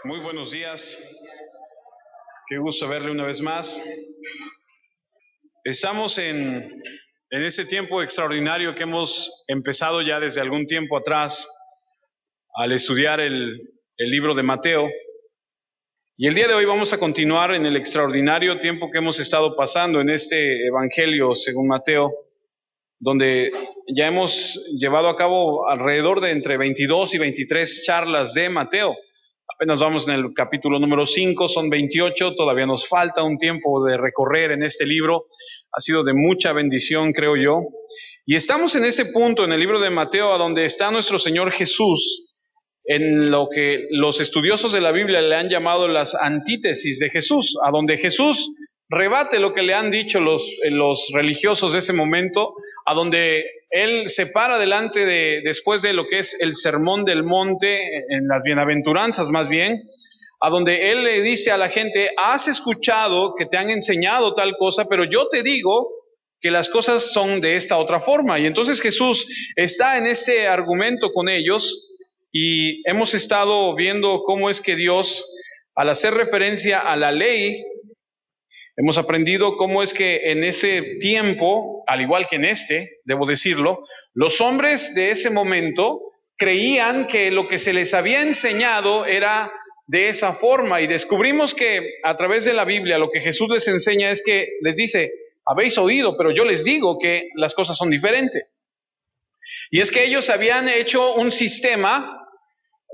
Muy buenos días, qué gusto verle una vez más. Estamos en ese tiempo extraordinario que hemos empezado ya desde algún tiempo atrás al estudiar el libro de Mateo. Y el día de hoy vamos a continuar en el extraordinario tiempo que hemos estado pasando en este Evangelio según Mateo, donde ya hemos llevado a cabo alrededor de entre 22 y 23 charlas de Mateo. Apenas vamos en el capítulo número 5, son 28, todavía nos falta un tiempo de recorrer en este libro. Ha sido de mucha bendición, creo yo. Y estamos en este punto, en el libro de Mateo, a donde está nuestro Señor Jesús, en lo que los estudiosos de la Biblia le han llamado las antítesis de Jesús, a donde Jesús rebate lo que le han dicho los religiosos de ese momento, a donde él se para después de lo que es el sermón del monte, en las bienaventuranzas más bien, a donde él le dice a la gente: has escuchado que te han enseñado tal cosa, pero yo te digo que las cosas son de esta otra forma. Y entonces Jesús está en este argumento con ellos, y hemos estado viendo cómo es que Dios, al hacer referencia a la ley, hemos aprendido cómo es que en ese tiempo, al igual que en este, debo decirlo, los hombres de ese momento creían que lo que se les había enseñado era de esa forma, y descubrimos que a través de la Biblia lo que Jesús les enseña es que les dice: habéis oído, pero yo les digo que las cosas son diferentes. Y es que ellos habían hecho un sistema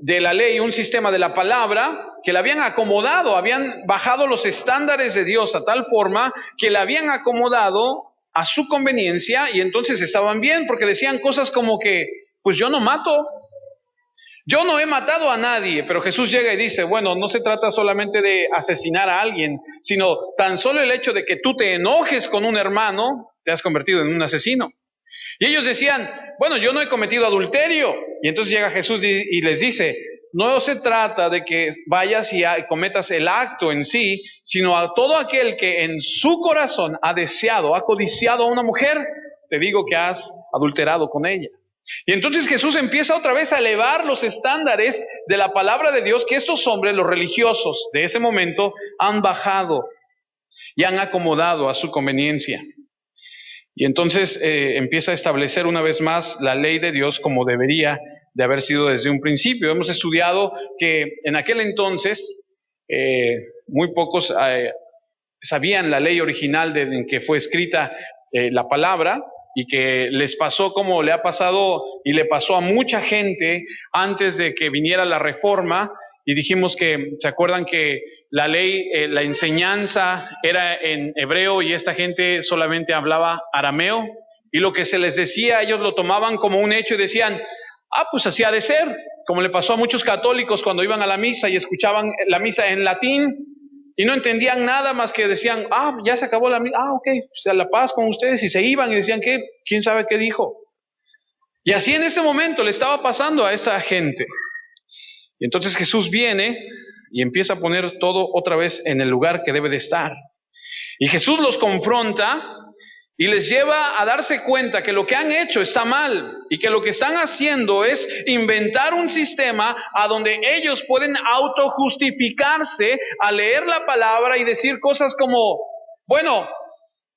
de la ley, un sistema de la palabra, que le habían acomodado, habían bajado los estándares de Dios a tal forma que le habían acomodado a su conveniencia, y entonces estaban bien, porque decían cosas como que: pues yo no mato, yo no he matado a nadie. Pero Jesús llega y dice: bueno, no se trata solamente de asesinar a alguien, sino tan solo el hecho de que tú te enojes con un hermano, te has convertido en un asesino. Y ellos decían: bueno, yo no he cometido adulterio. Y entonces llega Jesús y les dice: no se trata de que vayas y cometas el acto en sí, sino a todo aquel que en su corazón ha deseado, ha codiciado a una mujer, te digo que has adulterado con ella. Y entonces Jesús empieza otra vez a elevar los estándares de la palabra de Dios, que estos hombres, los religiosos de ese momento, han bajado y han acomodado a su conveniencia. Y entonces empieza a establecer una vez más la ley de Dios como debería de haber sido desde un principio. Hemos estudiado que en aquel entonces muy pocos sabían la ley original en que fue escrita la palabra, y que les pasó como le ha pasado y le pasó a mucha gente antes de que viniera la reforma. Y dijimos que, ¿se acuerdan que la ley, la enseñanza era en hebreo, y esta gente solamente hablaba arameo? Y lo que se les decía, ellos lo tomaban como un hecho y decían: pues así ha de ser. Como le pasó a muchos católicos cuando iban a la misa y escuchaban la misa en latín y no entendían nada más que decían: ya se acabó la misa, ok, pues a la paz con ustedes. Y se iban y decían: ¿qué? ¿Quién sabe qué dijo? Y así en ese momento le estaba pasando a esa gente. Y entonces Jesús viene y empieza a poner todo otra vez en el lugar que debe de estar. Y Jesús los confronta y les lleva a darse cuenta que lo que han hecho está mal, y que lo que están haciendo es inventar un sistema a donde ellos pueden autojustificarse al leer la palabra y decir cosas como: bueno,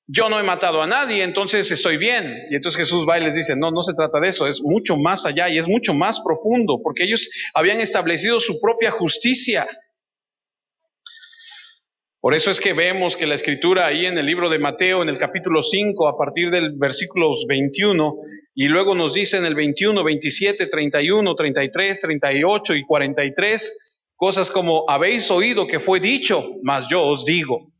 yo no he matado a nadie, entonces estoy bien. Y entonces Jesús va y les dice: no, no se trata de eso, es mucho más allá y es mucho más profundo, porque ellos habían establecido su propia justicia. Por eso es que vemos que la escritura ahí en el libro de Mateo, en el capítulo 5, a partir del versículo 21, y luego nos dice en el 21, 27, 31, 33, 38 y 43, cosas como: habéis oído que fue dicho, mas yo os digo.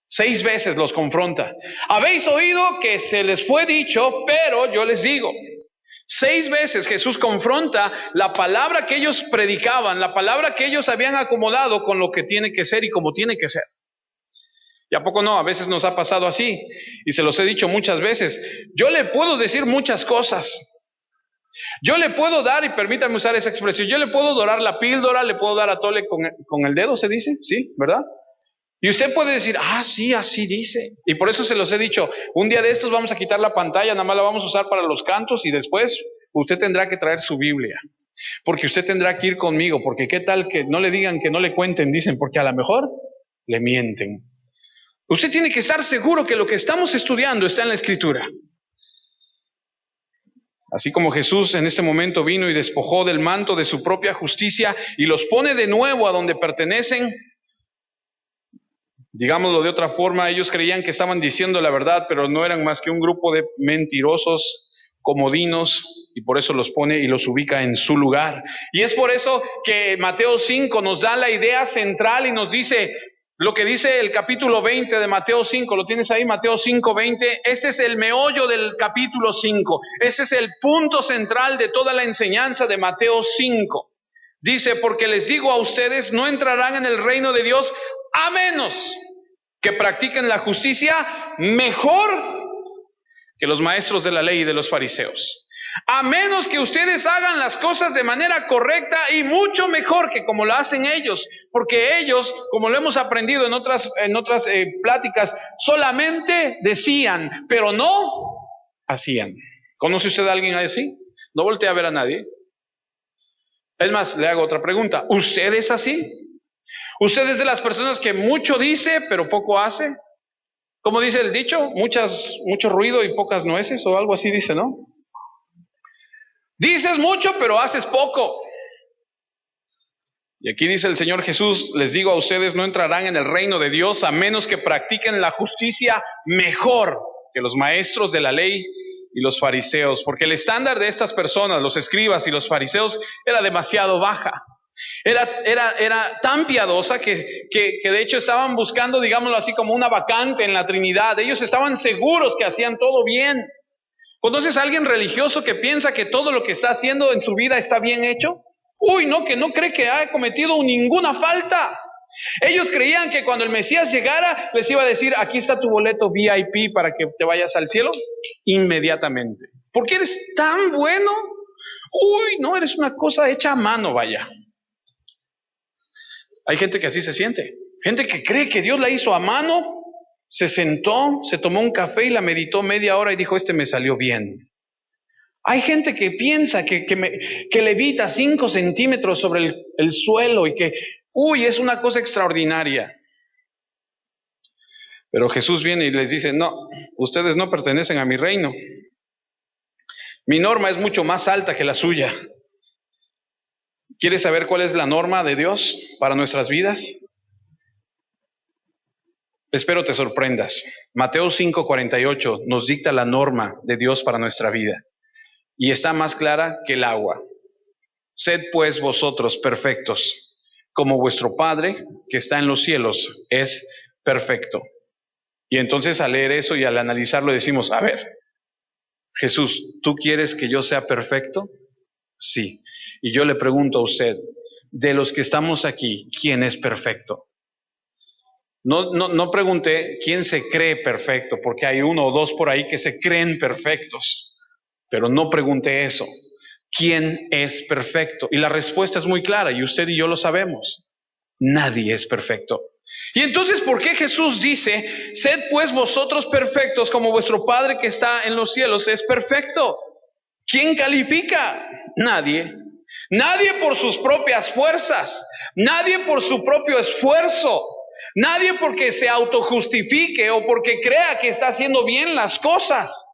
6 veces los confronta. Habéis oído que se les fue dicho, pero yo les digo. 6 veces Jesús confronta la palabra que ellos predicaban, la palabra que ellos habían acomodado con lo que tiene que ser y como tiene que ser. ¿Y a poco no? A veces nos ha pasado así, y se los he dicho muchas veces. Yo le puedo decir muchas cosas. Yo le puedo dar, y permítame usar esa expresión, yo le puedo dorar la píldora, le puedo dar a tole con el dedo, se dice, ¿sí? ¿Verdad? Y usted puede decir: sí, así dice. Y por eso se los he dicho: un día de estos vamos a quitar la pantalla, nada más la vamos a usar para los cantos, y después usted tendrá que traer su Biblia. porque usted tendrá que ir conmigo, porque qué tal que no le digan, que no le cuenten, dicen, porque a lo mejor le mienten. Usted tiene que estar seguro que lo que estamos estudiando está en la Escritura. Así como Jesús en este momento vino y despojó del manto de su propia justicia y los pone de nuevo a donde pertenecen, digámoslo de otra forma, ellos creían que estaban diciendo la verdad, pero no eran más que un grupo de mentirosos, comodinos, y por eso los pone y los ubica en su lugar. Y es por eso que Mateo 5 nos da la idea central y nos dice lo que dice el capítulo 20 de Mateo 5, ¿lo tienes ahí? Mateo 5, 20. Este es el meollo del capítulo 5. Este es el punto central de toda la enseñanza de Mateo 5. Dice, porque les digo a ustedes, no entrarán en el reino de Dios a menos que practiquen la justicia mejor que los maestros de la ley y de los fariseos. A menos que ustedes hagan las cosas de manera correcta y mucho mejor que como lo hacen ellos, porque ellos, como lo hemos aprendido en otras pláticas, solamente decían, pero no hacían. ¿Conoce usted a alguien así? No voltee a ver a nadie. Es más, le hago otra pregunta. ¿Usted es así? ¿Usted es de las personas que mucho dice, pero poco hace? ¿Cómo dice el dicho? Mucho ruido y pocas nueces, o algo así dice, ¿no? Dices mucho, pero haces poco. Y aquí dice el Señor Jesús, les digo a ustedes, no entrarán en el reino de Dios a menos que practiquen la justicia mejor que los maestros de la ley y los fariseos, porque el estándar de estas personas, los escribas y los fariseos, era demasiado baja. Era tan piadosa que de hecho estaban buscando, digámoslo así, como una vacante en la Trinidad. Ellos estaban seguros que hacían todo bien. ¿Conoces a alguien religioso que piensa que todo lo que está haciendo en su vida está bien hecho? No, que no cree que ha cometido ninguna falta. Ellos creían que cuando el Mesías llegara, les iba a decir, aquí está tu boleto VIP para que te vayas al cielo inmediatamente. Porque eres tan bueno. No, eres una cosa hecha a mano, vaya. Hay gente que así se siente. Gente que cree que Dios la hizo a mano. Se sentó, se tomó un café y la meditó media hora y dijo, me salió bien. Hay gente que piensa que levita 5 centímetros sobre el suelo y que, es una cosa extraordinaria. Pero Jesús viene y les dice, no, ustedes no pertenecen a mi reino. Mi norma es mucho más alta que la suya. ¿Quieres saber cuál es la norma de Dios para nuestras vidas? Espero te sorprendas. Mateo 5:48 nos dicta la norma de Dios para nuestra vida. Y está más clara que el agua. Sed pues vosotros perfectos, como vuestro Padre que está en los cielos es perfecto. Y entonces al leer eso y al analizarlo decimos, a ver, Jesús, ¿tú quieres que yo sea perfecto? Sí. Y yo le pregunto a usted, de los que estamos aquí, ¿quién es perfecto? No pregunté quién se cree perfecto, porque hay 1 o 2 por ahí que se creen perfectos, pero no pregunté eso. ¿Quién es perfecto? Y la respuesta es muy clara, y usted y yo lo sabemos. Nadie es perfecto. Y entonces, ¿por qué Jesús dice, sed pues vosotros perfectos como vuestro Padre que está en los cielos es perfecto? ¿Quién califica? Nadie. Nadie por sus propias fuerzas, nadie por su propio esfuerzo. Nadie porque se autojustifique o porque crea que está haciendo bien las cosas.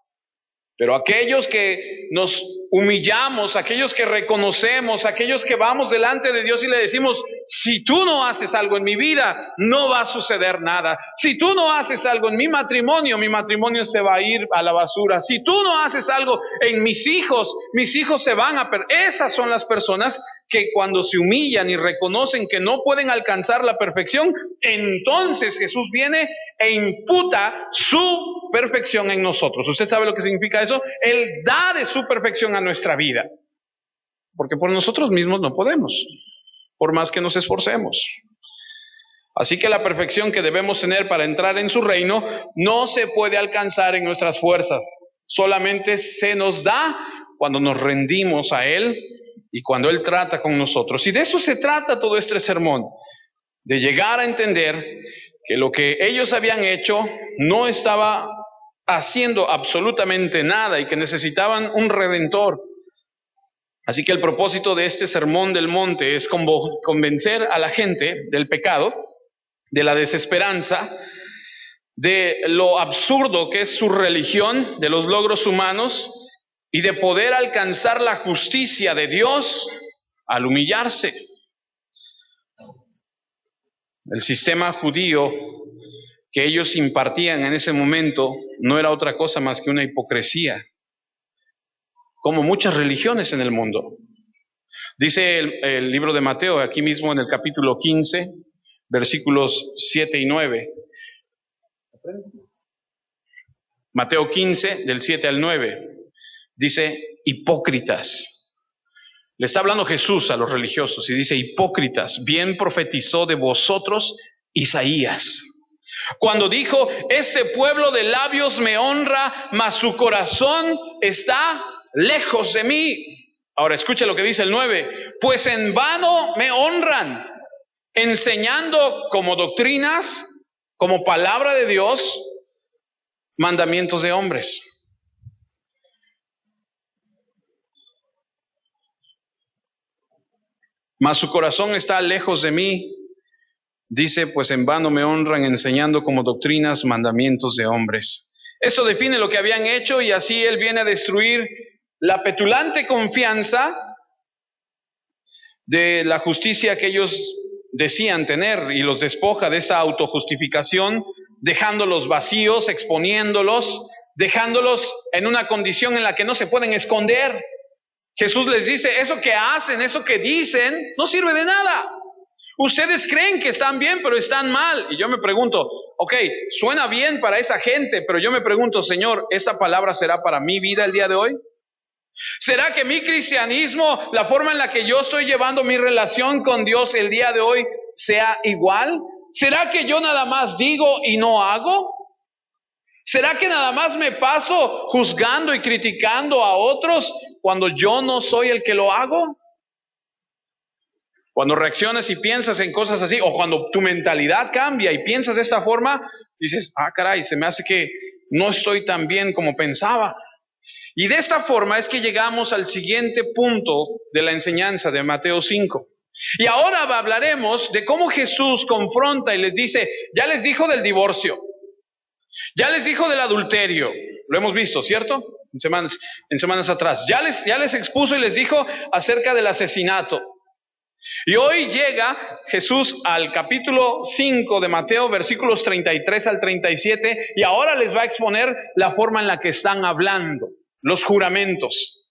Pero aquellos que nos humillamos, aquellos que reconocemos, aquellos que vamos delante de Dios y le decimos, si tú no haces algo en mi vida, no va a suceder nada. Si tú no haces algo en mi matrimonio se va a ir a la basura. Si tú no haces algo en mis hijos se van a perder. Esas son las personas que cuando se humillan y reconocen que no pueden alcanzar la perfección, entonces Jesús viene e imputa su perfección en nosotros. ¿Usted sabe lo que significa eso? Él da de su perfección a nuestra vida. Porque por nosotros mismos no podemos, por más que nos esforcemos. Así que la perfección que debemos tener para entrar en su reino no se puede alcanzar en nuestras fuerzas. Solamente se nos da cuando nos rendimos a Él y cuando Él trata con nosotros. Y de eso se trata todo este sermón, de llegar a entender que lo que ellos habían hecho no estaba haciendo absolutamente nada y que necesitaban un redentor. Así que el propósito de este sermón del monte es convencer a la gente del pecado, de la desesperanza, de lo absurdo que es su religión, de los logros humanos y de poder alcanzar la justicia de Dios al humillarse. El sistema judío que ellos impartían en ese momento no era otra cosa más que una hipocresía, como muchas religiones en el mundo. Dice el libro de Mateo, aquí mismo en el capítulo 15, versículos 7 y 9. Mateo 15, del 7 al 9, dice, hipócritas. Le está hablando Jesús a los religiosos y dice, hipócritas, bien profetizó de vosotros Isaías, cuando dijo, este pueblo de labios me honra, mas su corazón está lejos de mí. Ahora escuche lo que dice el 9, pues en vano me honran, enseñando como doctrinas, como palabra de Dios, mandamientos de hombres. Mas su corazón está lejos de mí. Dice, pues en vano me honran, enseñando como doctrinas, mandamientos de hombres. Eso define lo que habían hecho y así Él viene a destruir la petulante confianza de la justicia que ellos decían tener y los despoja de esa autojustificación, dejándolos vacíos, exponiéndolos, dejándolos en una condición en la que no se pueden esconder. Jesús les dice, eso que hacen, eso que dicen, no sirve de nada. Ustedes creen que están bien, pero están mal. Y yo me pregunto, ok, suena bien para esa gente, pero yo me pregunto, Señor, ¿esta palabra será para mi vida el día de hoy? ¿Será que mi cristianismo, la forma en la que yo estoy llevando mi relación con Dios el día de hoy, sea igual? ¿Será que yo nada más digo y no hago? ¿Será que nada más me paso juzgando y criticando a otros cuando yo no soy el que lo hago? Cuando reaccionas y piensas en cosas así, o cuando tu mentalidad cambia y piensas de esta forma, dices, caray, se me hace que no estoy tan bien como pensaba. Y de esta forma es que llegamos al siguiente punto de la enseñanza de Mateo 5. Y ahora hablaremos de cómo Jesús confronta y les dice, ya les dijo del divorcio, ya les dijo del adulterio, lo hemos visto, ¿cierto? En semanas atrás. Ya les expuso y les dijo acerca del asesinato. Y hoy llega Jesús al capítulo 5 de Mateo, versículos 33 al 37, y ahora les va a exponer la forma en la que están hablando, los juramentos.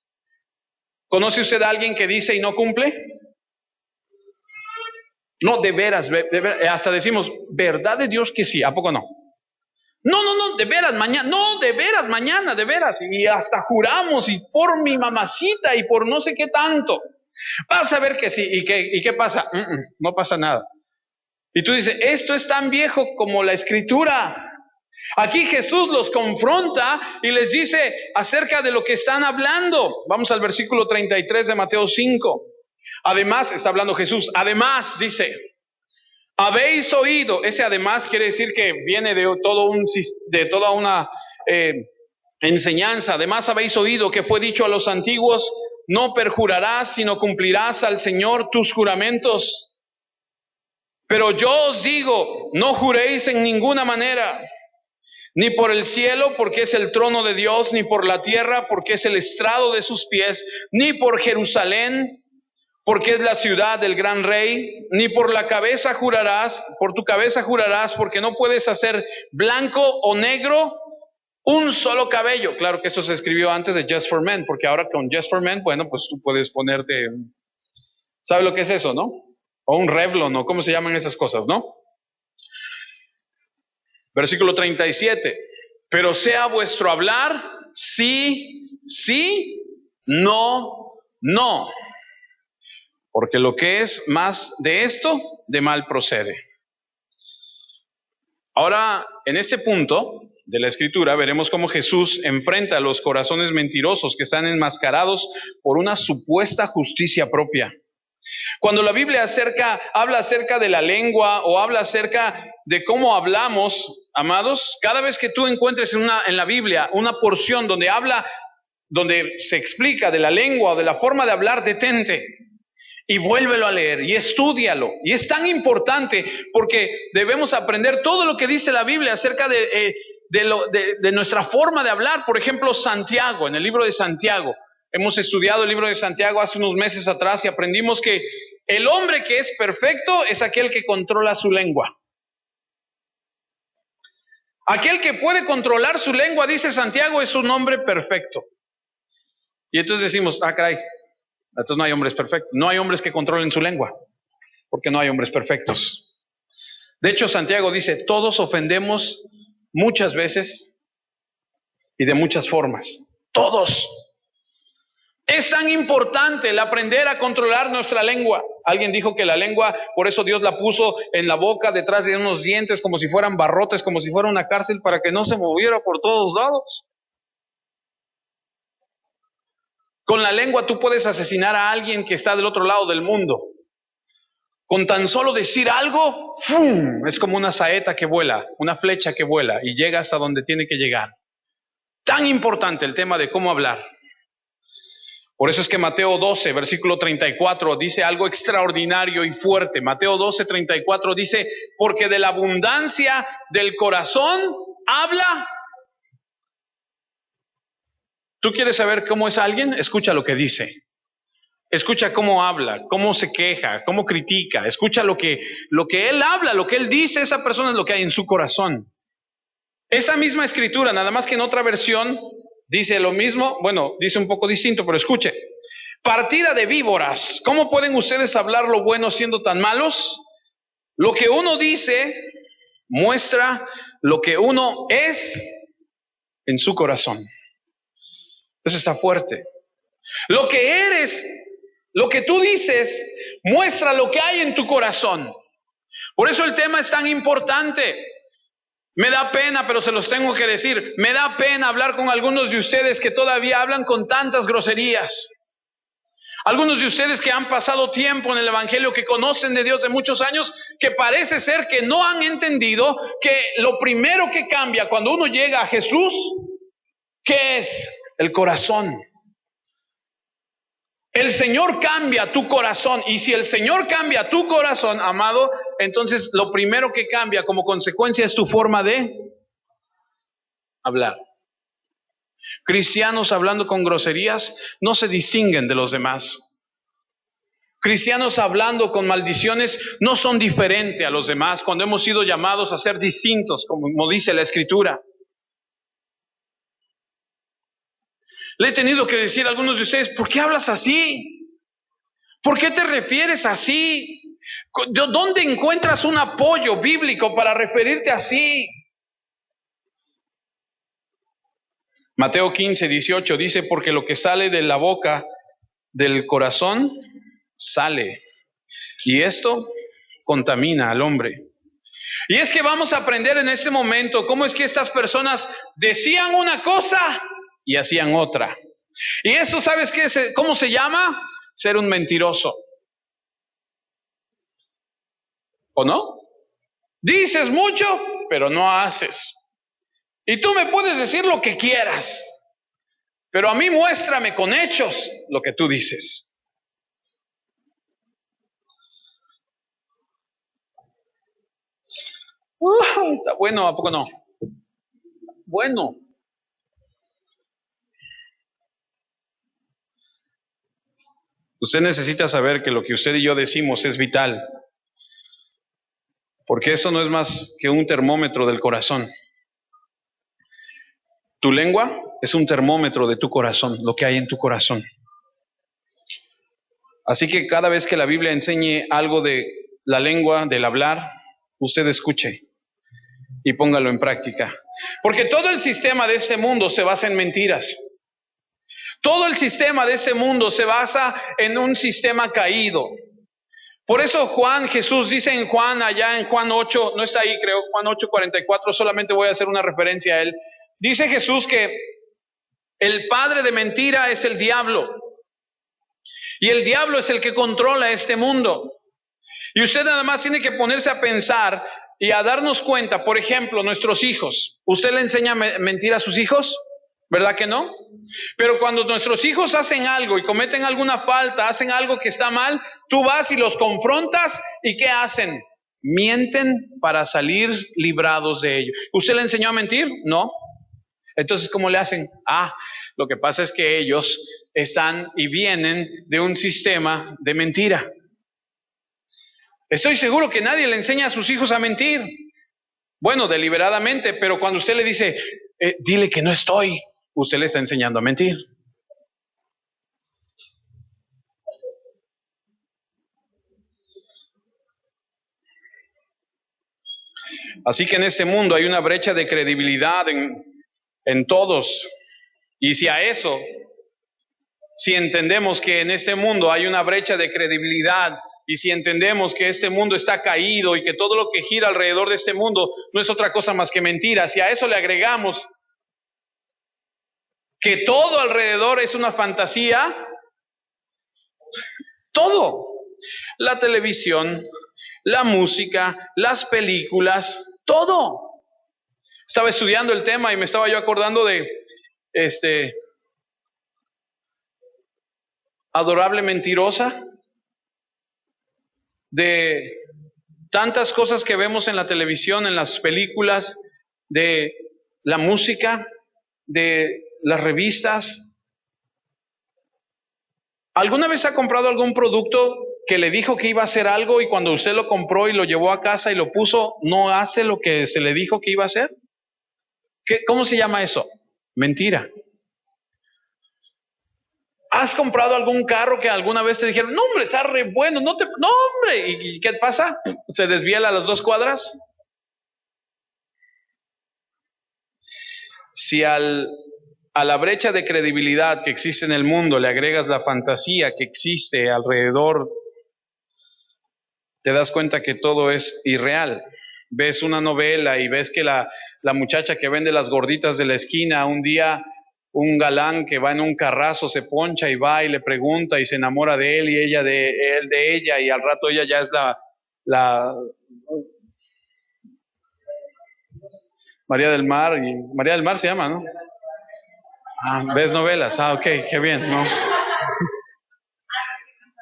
¿Conoce usted a alguien que dice y no cumple? No, de veras, hasta decimos, ¿verdad de Dios que sí? ¿A poco no? No, de veras, mañana, no, de veras, mañana, de veras, y hasta juramos, y por mi mamacita, y por no sé qué tanto. Vas a ver que sí, ¿y qué pasa? No pasa nada. Y tú dices, esto es tan viejo como la Escritura. Aquí Jesús los confronta y les dice acerca de lo que están hablando. Vamos al versículo 33 de Mateo 5. Además, está hablando Jesús, además dice, habéis oído, ese además quiere decir que viene de toda una enseñanza. Además habéis oído que fue dicho a los antiguos, no perjurarás, sino cumplirás al Señor tus juramentos. Pero yo os digo, no juréis en ninguna manera, ni por el cielo, porque es el trono de Dios, ni por la tierra, porque es el estrado de sus pies, ni por Jerusalén, porque es la ciudad del gran rey, ni por la cabeza jurarás, por tu cabeza jurarás, porque no puedes hacer blanco o negro un solo cabello. Claro que esto se escribió antes de Just for Men, porque ahora con Just for Men, bueno, pues tú puedes ponerte, ¿sabe lo que es eso, no? O un Revlon, ¿no? ¿Cómo se llaman esas cosas, no? Versículo 37. Pero sea vuestro hablar sí, sí, no, no. Porque lo que es más de esto, de mal procede. Ahora, en este punto de la Escritura, veremos cómo Jesús enfrenta a los corazones mentirosos que están enmascarados por una supuesta justicia propia. Cuando la Biblia habla acerca de la lengua o habla acerca de cómo hablamos, amados, cada vez que tú encuentres en la Biblia una porción donde habla donde se explica de la lengua o de la forma de hablar, detente y vuélvelo a leer y estúdialo. Y es tan importante porque debemos aprender todo lo que dice la Biblia acerca de nuestra forma de hablar. Por ejemplo, Santiago, en el libro de Santiago. Hemos estudiado el libro de Santiago hace unos meses atrás y aprendimos que el hombre que es perfecto es aquel que controla su lengua. Aquel que puede controlar su lengua, dice Santiago, es un hombre perfecto. Y entonces decimos, caray, entonces no hay hombres perfectos. No hay hombres que controlen su lengua, porque no hay hombres perfectos. De hecho, Santiago dice, todos ofendemos muchas veces y de muchas formas. Todos. Es tan importante el aprender a controlar nuestra lengua. Alguien dijo que la lengua, por eso Dios la puso en la boca, detrás de unos dientes, como si fueran barrotes, como si fuera una cárcel, para que no se moviera por todos lados. Con la lengua tú puedes asesinar a alguien que está del otro lado del mundo. Con tan solo decir algo, ¡fum!, es como una saeta que vuela, una flecha que vuela y llega hasta donde tiene que llegar. Tan importante el tema de cómo hablar. Por eso es que Mateo 12, versículo 34, dice algo extraordinario y fuerte. Mateo 12, 34 dice, porque de la abundancia del corazón habla. ¿Tú quieres saber cómo es alguien? Escucha lo que dice. Escucha cómo habla, cómo se queja, cómo critica. Escucha lo que él habla, lo que él dice. Esa persona es lo que hay en su corazón. Esta misma escritura, nada más que en otra versión, dice lo mismo. Bueno, dice un poco distinto, pero escuche. Partida de víboras. ¿Cómo pueden ustedes hablar lo bueno siendo tan malos? Lo que uno dice muestra lo que uno es en su corazón. Eso está fuerte. Lo que eres, lo que tú dices, muestra lo que hay en tu corazón. Por eso el tema es tan importante. Me da pena, pero se los tengo que decir. Me da pena hablar con algunos de ustedes que todavía hablan con tantas groserías. Algunos de ustedes que han pasado tiempo en el Evangelio, que conocen de Dios de muchos años, que parece ser que no han entendido que lo primero que cambia cuando uno llega a Jesús, ¿qué es? El corazón. El Señor cambia tu corazón, y si el Señor cambia tu corazón, amado, entonces lo primero que cambia como consecuencia es tu forma de hablar. Cristianos hablando con groserías no se distinguen de los demás. Cristianos hablando con maldiciones no son diferentes a los demás cuando hemos sido llamados a ser distintos, como dice la Escritura. Le he tenido que decir a algunos de ustedes, ¿por qué hablas así? ¿Por qué te refieres así? ¿Dónde encuentras un apoyo bíblico para referirte así? Mateo 15, 18 dice, porque lo que sale de la boca del corazón sale, y esto contamina al hombre. Y es que vamos a aprender en este momento cómo es que estas personas decían una cosa y hacían otra. Y eso, ¿sabes qué? ¿Cómo se llama? Ser un mentiroso. ¿O no? Dices mucho, pero no haces. Y tú me puedes decir lo que quieras, pero a mí muéstrame con hechos lo que tú dices. Está bueno, ¿a poco no? Bueno. Usted necesita saber que lo que usted y yo decimos es vital, porque eso no es más que un termómetro del corazón. Tu lengua es un termómetro de tu corazón, lo que hay en tu corazón. Así que cada vez que la Biblia enseñe algo de la lengua, del hablar, usted escuche y póngalo en práctica. Porque todo el sistema de este mundo se basa en mentiras. Todo el sistema de este mundo se basa en un sistema caído. Por eso Jesús dice en Juan, allá en Juan 8, no está ahí creo, Juan 8, 44, solamente voy a hacer una referencia a él. Dice Jesús que el padre de mentira es el diablo. Y el diablo es el que controla este mundo. Y usted nada más tiene que ponerse a pensar y a darnos cuenta, por ejemplo, nuestros hijos. ¿Usted le enseña a mentir a sus hijos? ¿Verdad que no? Pero cuando nuestros hijos hacen algo y cometen alguna falta, hacen algo que está mal, tú vas y los confrontas y ¿qué hacen? Mienten para salir librados de ello. ¿Usted le enseñó a mentir? No. Entonces, ¿cómo le hacen? Lo que pasa es que ellos están y vienen de un sistema de mentira. Estoy seguro que nadie le enseña a sus hijos a mentir. Bueno, deliberadamente, pero cuando usted le dice, dile que no estoy, usted le está enseñando a mentir. Así que en este mundo hay una brecha de credibilidad en todos. Y si a eso, si entendemos que en este mundo hay una brecha de credibilidad, y si entendemos que este mundo está caído y que todo lo que gira alrededor de este mundo no es otra cosa más que mentira, si a eso le agregamos que todo alrededor es una fantasía, todo, la televisión, la música, las películas, todo. Estaba estudiando el tema y me estaba yo acordando de Adorable Mentirosa, de tantas cosas que vemos en la televisión, en las películas, de la música, de las revistas. ¿Alguna vez ha comprado algún producto que le dijo que iba a hacer algo y cuando usted lo compró y lo llevó a casa y lo puso, no hace lo que se le dijo que iba a hacer? ¿Cómo se llama eso? Mentira. ¿Has comprado algún carro que alguna vez te dijeron, no hombre, está re bueno, no hombre, ¿y qué pasa? ¿Se desviela a las 2 cuadras? Si a la brecha de credibilidad que existe en el mundo le agregas la fantasía que existe alrededor, te das cuenta que todo es irreal. Ves una novela y ves que la muchacha que vende las gorditas de la esquina, un día un galán que va en un carrazo se poncha y va y le pregunta y se enamora de él y ella de él de ella, y al rato ella ya es la María del Mar, y María del Mar se llama, ¿no? ¿Ves novelas? Ok, qué bien, ¿no?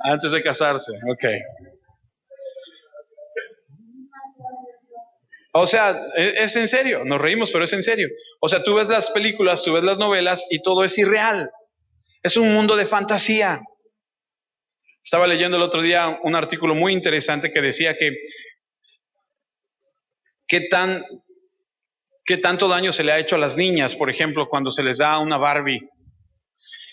Antes de casarse, ok. O sea, es en serio, nos reímos, pero es en serio. O sea, tú ves las películas, tú ves las novelas y todo es irreal. Es un mundo de fantasía. Estaba leyendo el otro día un artículo muy interesante que decía que qué tanto daño se le ha hecho a las niñas, por ejemplo, cuando se les da una Barbie.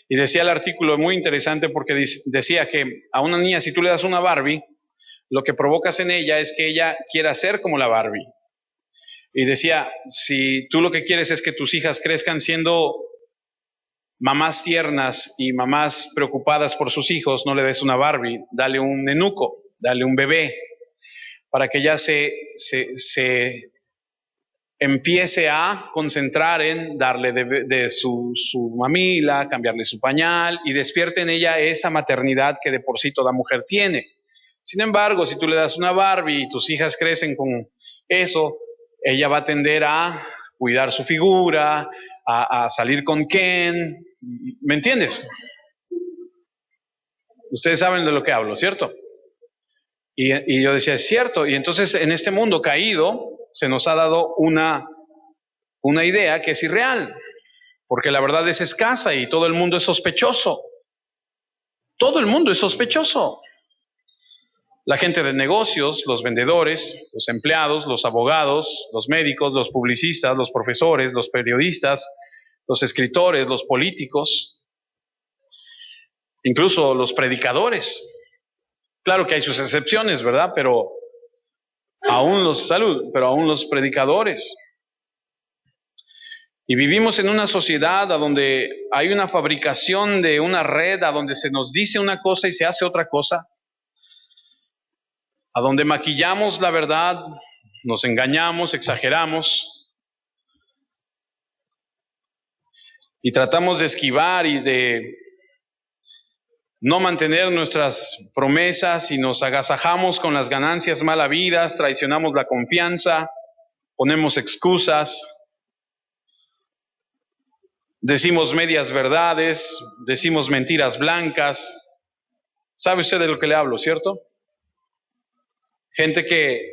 Y decía el artículo muy interesante porque decía que a una niña, si tú le das una Barbie, lo que provocas en ella es que ella quiera ser como la Barbie. Y decía, si tú lo que quieres es que tus hijas crezcan siendo mamás tiernas y mamás preocupadas por sus hijos, no le des una Barbie, dale un nenuco, dale un bebé, para que ella se empiece a concentrar en darle de su mamila, cambiarle su pañal y despierte en ella esa maternidad que de por sí toda mujer tiene. Sin embargo, si tú le das una Barbie y tus hijas crecen con eso, ella va a tender a cuidar su figura, a salir con Ken. ¿Me entiendes? Ustedes saben de lo que hablo, ¿cierto? Y yo decía, es cierto. Y entonces en este mundo caído se nos ha dado una idea que es irreal, porque la verdad es escasa y todo el mundo es sospechoso. Todo el mundo es sospechoso. La gente de negocios, los vendedores, los empleados, los abogados, los médicos, los publicistas, los profesores, los periodistas, los escritores, los políticos, incluso los predicadores. Claro que hay sus excepciones, ¿verdad? Pero aún los predicadores. Y vivimos en una sociedad a donde hay una fabricación de una red, a donde se nos dice una cosa y se hace otra cosa, a donde maquillamos la verdad, nos engañamos, exageramos y tratamos de esquivar y de no mantener nuestras promesas y nos agasajamos con las ganancias mal habidas, traicionamos la confianza, ponemos excusas, decimos medias verdades, decimos mentiras blancas. ¿Sabe usted de lo que le hablo, cierto? Gente que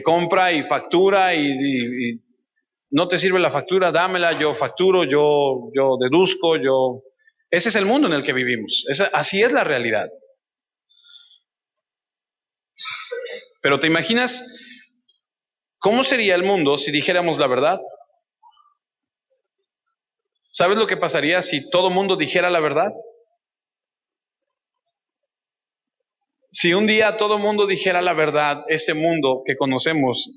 compra y factura y no te sirve la factura, dámela, yo facturo, yo deduzco, yo... Ese es el mundo en el que vivimos. Así es la realidad. Pero ¿te imaginas cómo sería el mundo si dijéramos la verdad? ¿Sabes lo que pasaría si todo mundo dijera la verdad? Si un día todo mundo dijera la verdad, este mundo que conocemos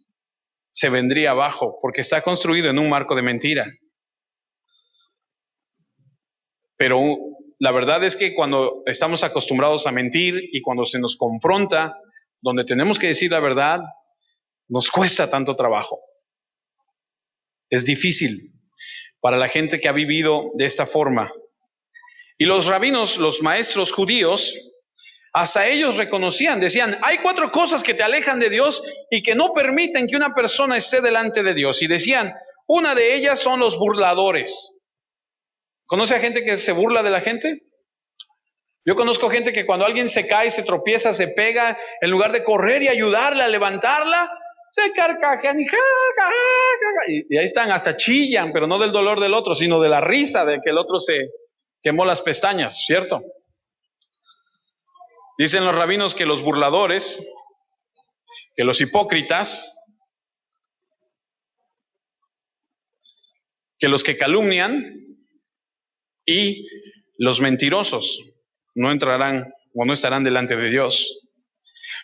se vendría abajo, porque está construido en un marco de mentira. Pero la verdad es que cuando estamos acostumbrados a mentir y cuando se nos confronta, donde tenemos que decir la verdad, nos cuesta tanto trabajo. Es difícil para la gente que ha vivido de esta forma. Y los rabinos, los maestros judíos, hasta ellos reconocían, decían, hay 4 cosas que te alejan de Dios y que no permiten que una persona esté delante de Dios. Y decían, una de ellas son los burladores. ¿Conoce a gente que se burla de la gente? Yo conozco gente que cuando alguien se cae, se tropieza, se pega, en lugar de correr y ayudarla a levantarla, se carcajean y ahí están, hasta chillan, pero no del dolor del otro, sino de la risa de que el otro se quemó las pestañas, ¿cierto? Dicen los rabinos que los burladores, que los hipócritas, que los que calumnian y los mentirosos no entrarán o no estarán delante de Dios.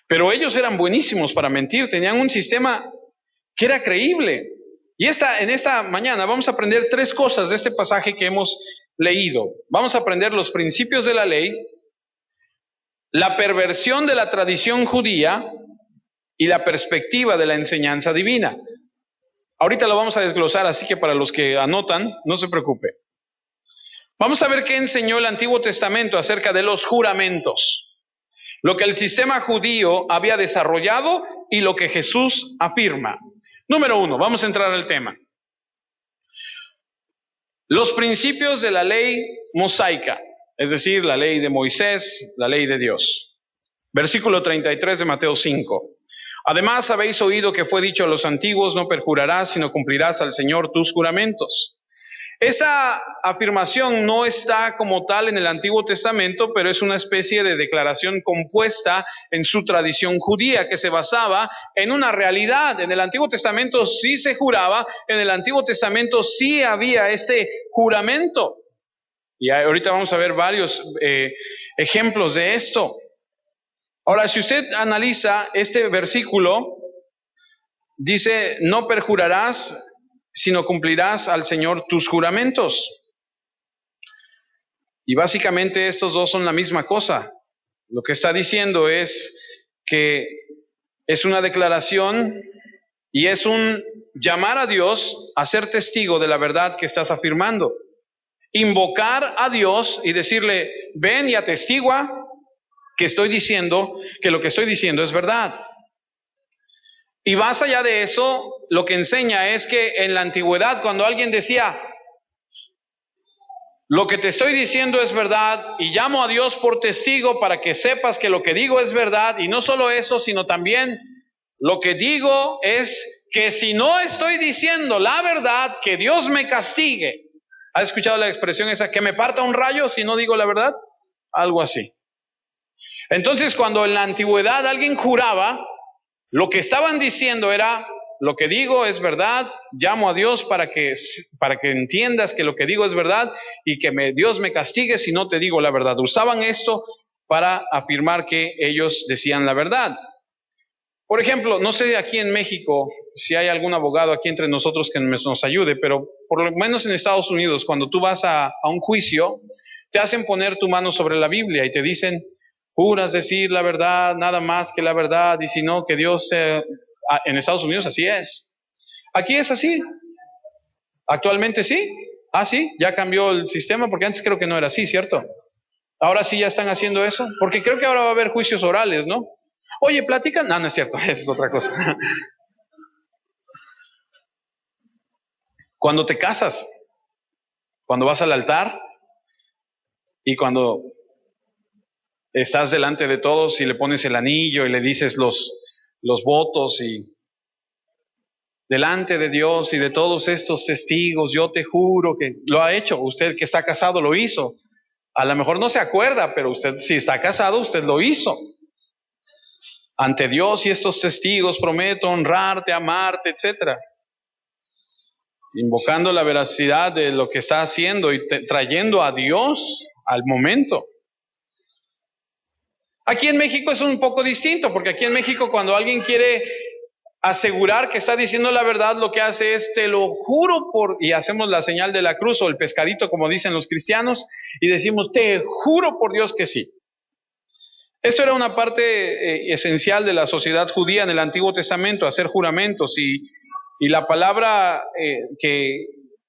Pero ellos eran buenísimos para mentir, tenían un sistema que era creíble. Y en esta mañana vamos a aprender 3 cosas de este pasaje que hemos leído. Vamos a aprender los principios de la ley, la perversión de la tradición judía y la perspectiva de la enseñanza divina. Ahorita lo vamos a desglosar, así que para los que anotan, no se preocupe. Vamos a ver qué enseñó el Antiguo Testamento acerca de los juramentos, lo que el sistema judío había desarrollado y lo que Jesús afirma. Número 1, vamos a entrar al tema. Los principios de la ley mosaica, es decir, la ley de Moisés, la ley de Dios. Versículo 33 de Mateo 5. Además habéis oído que fue dicho a los antiguos, no perjurarás, sino cumplirás al Señor tus juramentos. Esta afirmación no está como tal en el Antiguo Testamento, pero es una especie de declaración compuesta en su tradición judía que se basaba en una realidad. En el Antiguo Testamento sí se juraba, en el Antiguo Testamento sí había este juramento. Y ahorita vamos a ver varios ejemplos de esto. Ahora, si usted analiza este versículo, dice, no perjurarás, sino cumplirás al Señor tus juramentos. Y básicamente estos dos son la misma cosa. Lo que está diciendo es que es una declaración y es un llamar a Dios a ser testigo de la verdad que estás afirmando. Invocar a Dios y decirle, ven y atestigua que estoy diciendo, que lo que estoy diciendo es verdad. Y más allá de eso, lo que enseña es que en la antigüedad, cuando alguien decía, lo que te estoy diciendo es verdad, y llamo a Dios por testigo para que sepas que lo que digo es verdad, y no solo eso, sino también lo que digo es que si no estoy diciendo la verdad, que Dios me castigue. ¿Has escuchado la expresión esa, que me parta un rayo si no digo la verdad? Algo así. Entonces, cuando en la antigüedad alguien juraba, lo que estaban diciendo era, lo que digo es verdad, llamo a Dios para que entiendas que lo que digo es verdad y que Dios me castigue si no te digo la verdad. Usaban esto para afirmar que ellos decían la verdad. Por ejemplo, no sé aquí en México si hay algún abogado aquí entre nosotros que nos ayude, pero por lo menos en Estados Unidos, cuando tú vas a un juicio, te hacen poner tu mano sobre la Biblia y te dicen, juras decir la verdad, nada más que la verdad, y si no, que Dios te... En Estados Unidos así es. Aquí es así. Actualmente sí. Ah, sí, ya cambió el sistema, porque antes creo que no era así, ¿cierto? Ahora sí ya están haciendo eso, porque creo que ahora va a haber juicios orales, ¿no? Oye, platican. No, no es cierto, esa es otra cosa. Cuando te casas, Cuando vas al altar y cuando estás delante de todos y le pones el anillo y le dices los votos y delante de Dios y de todos estos testigos, yo te juro que lo ha hecho. Usted que está casado lo hizo. A lo mejor no se acuerda, pero usted, si está casado, usted lo hizo. Ante Dios y estos testigos prometo honrarte, amarte, etcétera. Invocando la veracidad de lo que está haciendo y trayendo a Dios al momento. Aquí en México es un poco distinto, porque aquí en México cuando alguien quiere asegurar que está diciendo la verdad, lo que hace es, te lo juro por, y hacemos la señal de la cruz o el pescadito, como dicen los cristianos, y decimos, te juro por Dios que sí. Esto era una parte esencial de la sociedad judía en el Antiguo Testamento, hacer juramentos, y la palabra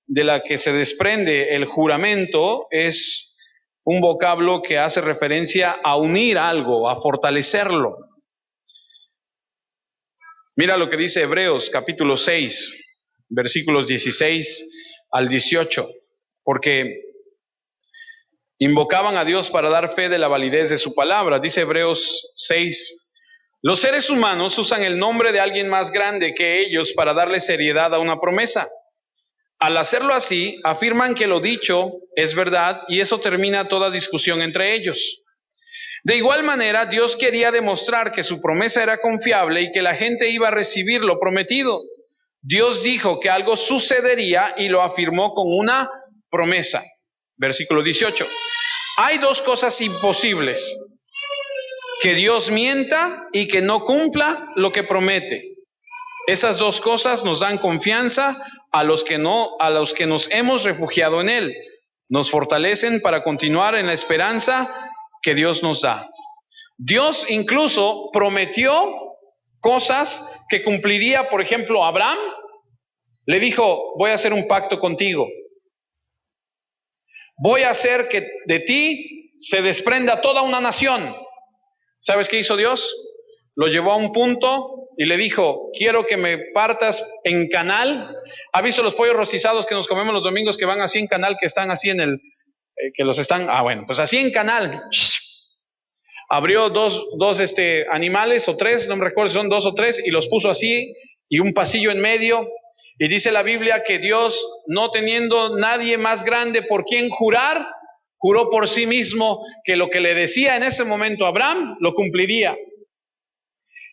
de la que se desprende el juramento es un vocablo que hace referencia a unir algo, a fortalecerlo. Mira lo que dice Hebreos capítulo 6, versículos 16 al 18, porque invocaban a Dios para dar fe de la validez de su palabra. Dice Hebreos 6, los seres humanos usan el nombre de alguien más grande que ellos para darle seriedad a una promesa. Al hacerlo así, afirman que lo dicho es verdad y eso termina toda discusión entre ellos. De igual manera, Dios quería demostrar que su promesa era confiable y que la gente iba a recibir lo prometido. Dios dijo que algo sucedería y lo afirmó con una promesa. Versículo 18. Hay dos cosas imposibles: que Dios mienta y que no cumpla lo que promete. Esas dos cosas nos dan confianza a los que nos hemos refugiado en Él. Nos fortalecen para continuar en la esperanza que Dios nos da. Dios incluso prometió cosas que cumpliría. Por ejemplo, Abraham le dijo, voy a hacer un pacto contigo. Voy a hacer que de ti se desprenda toda una nación. ¿Sabes qué hizo Dios? Lo llevó a un punto y le dijo, quiero que me partas en canal. ¿Ha visto los pollos rostizados que nos comemos los domingos que van así en canal, que están así en el, que los están, bueno, pues así en canal. Abrió dos animales o tres, no me recuerdo si son dos o tres, y los puso así, y un pasillo en medio. Y dice la Biblia que Dios, no teniendo nadie más grande por quien jurar, juró por sí mismo que lo que le decía en ese momento a Abraham, lo cumpliría.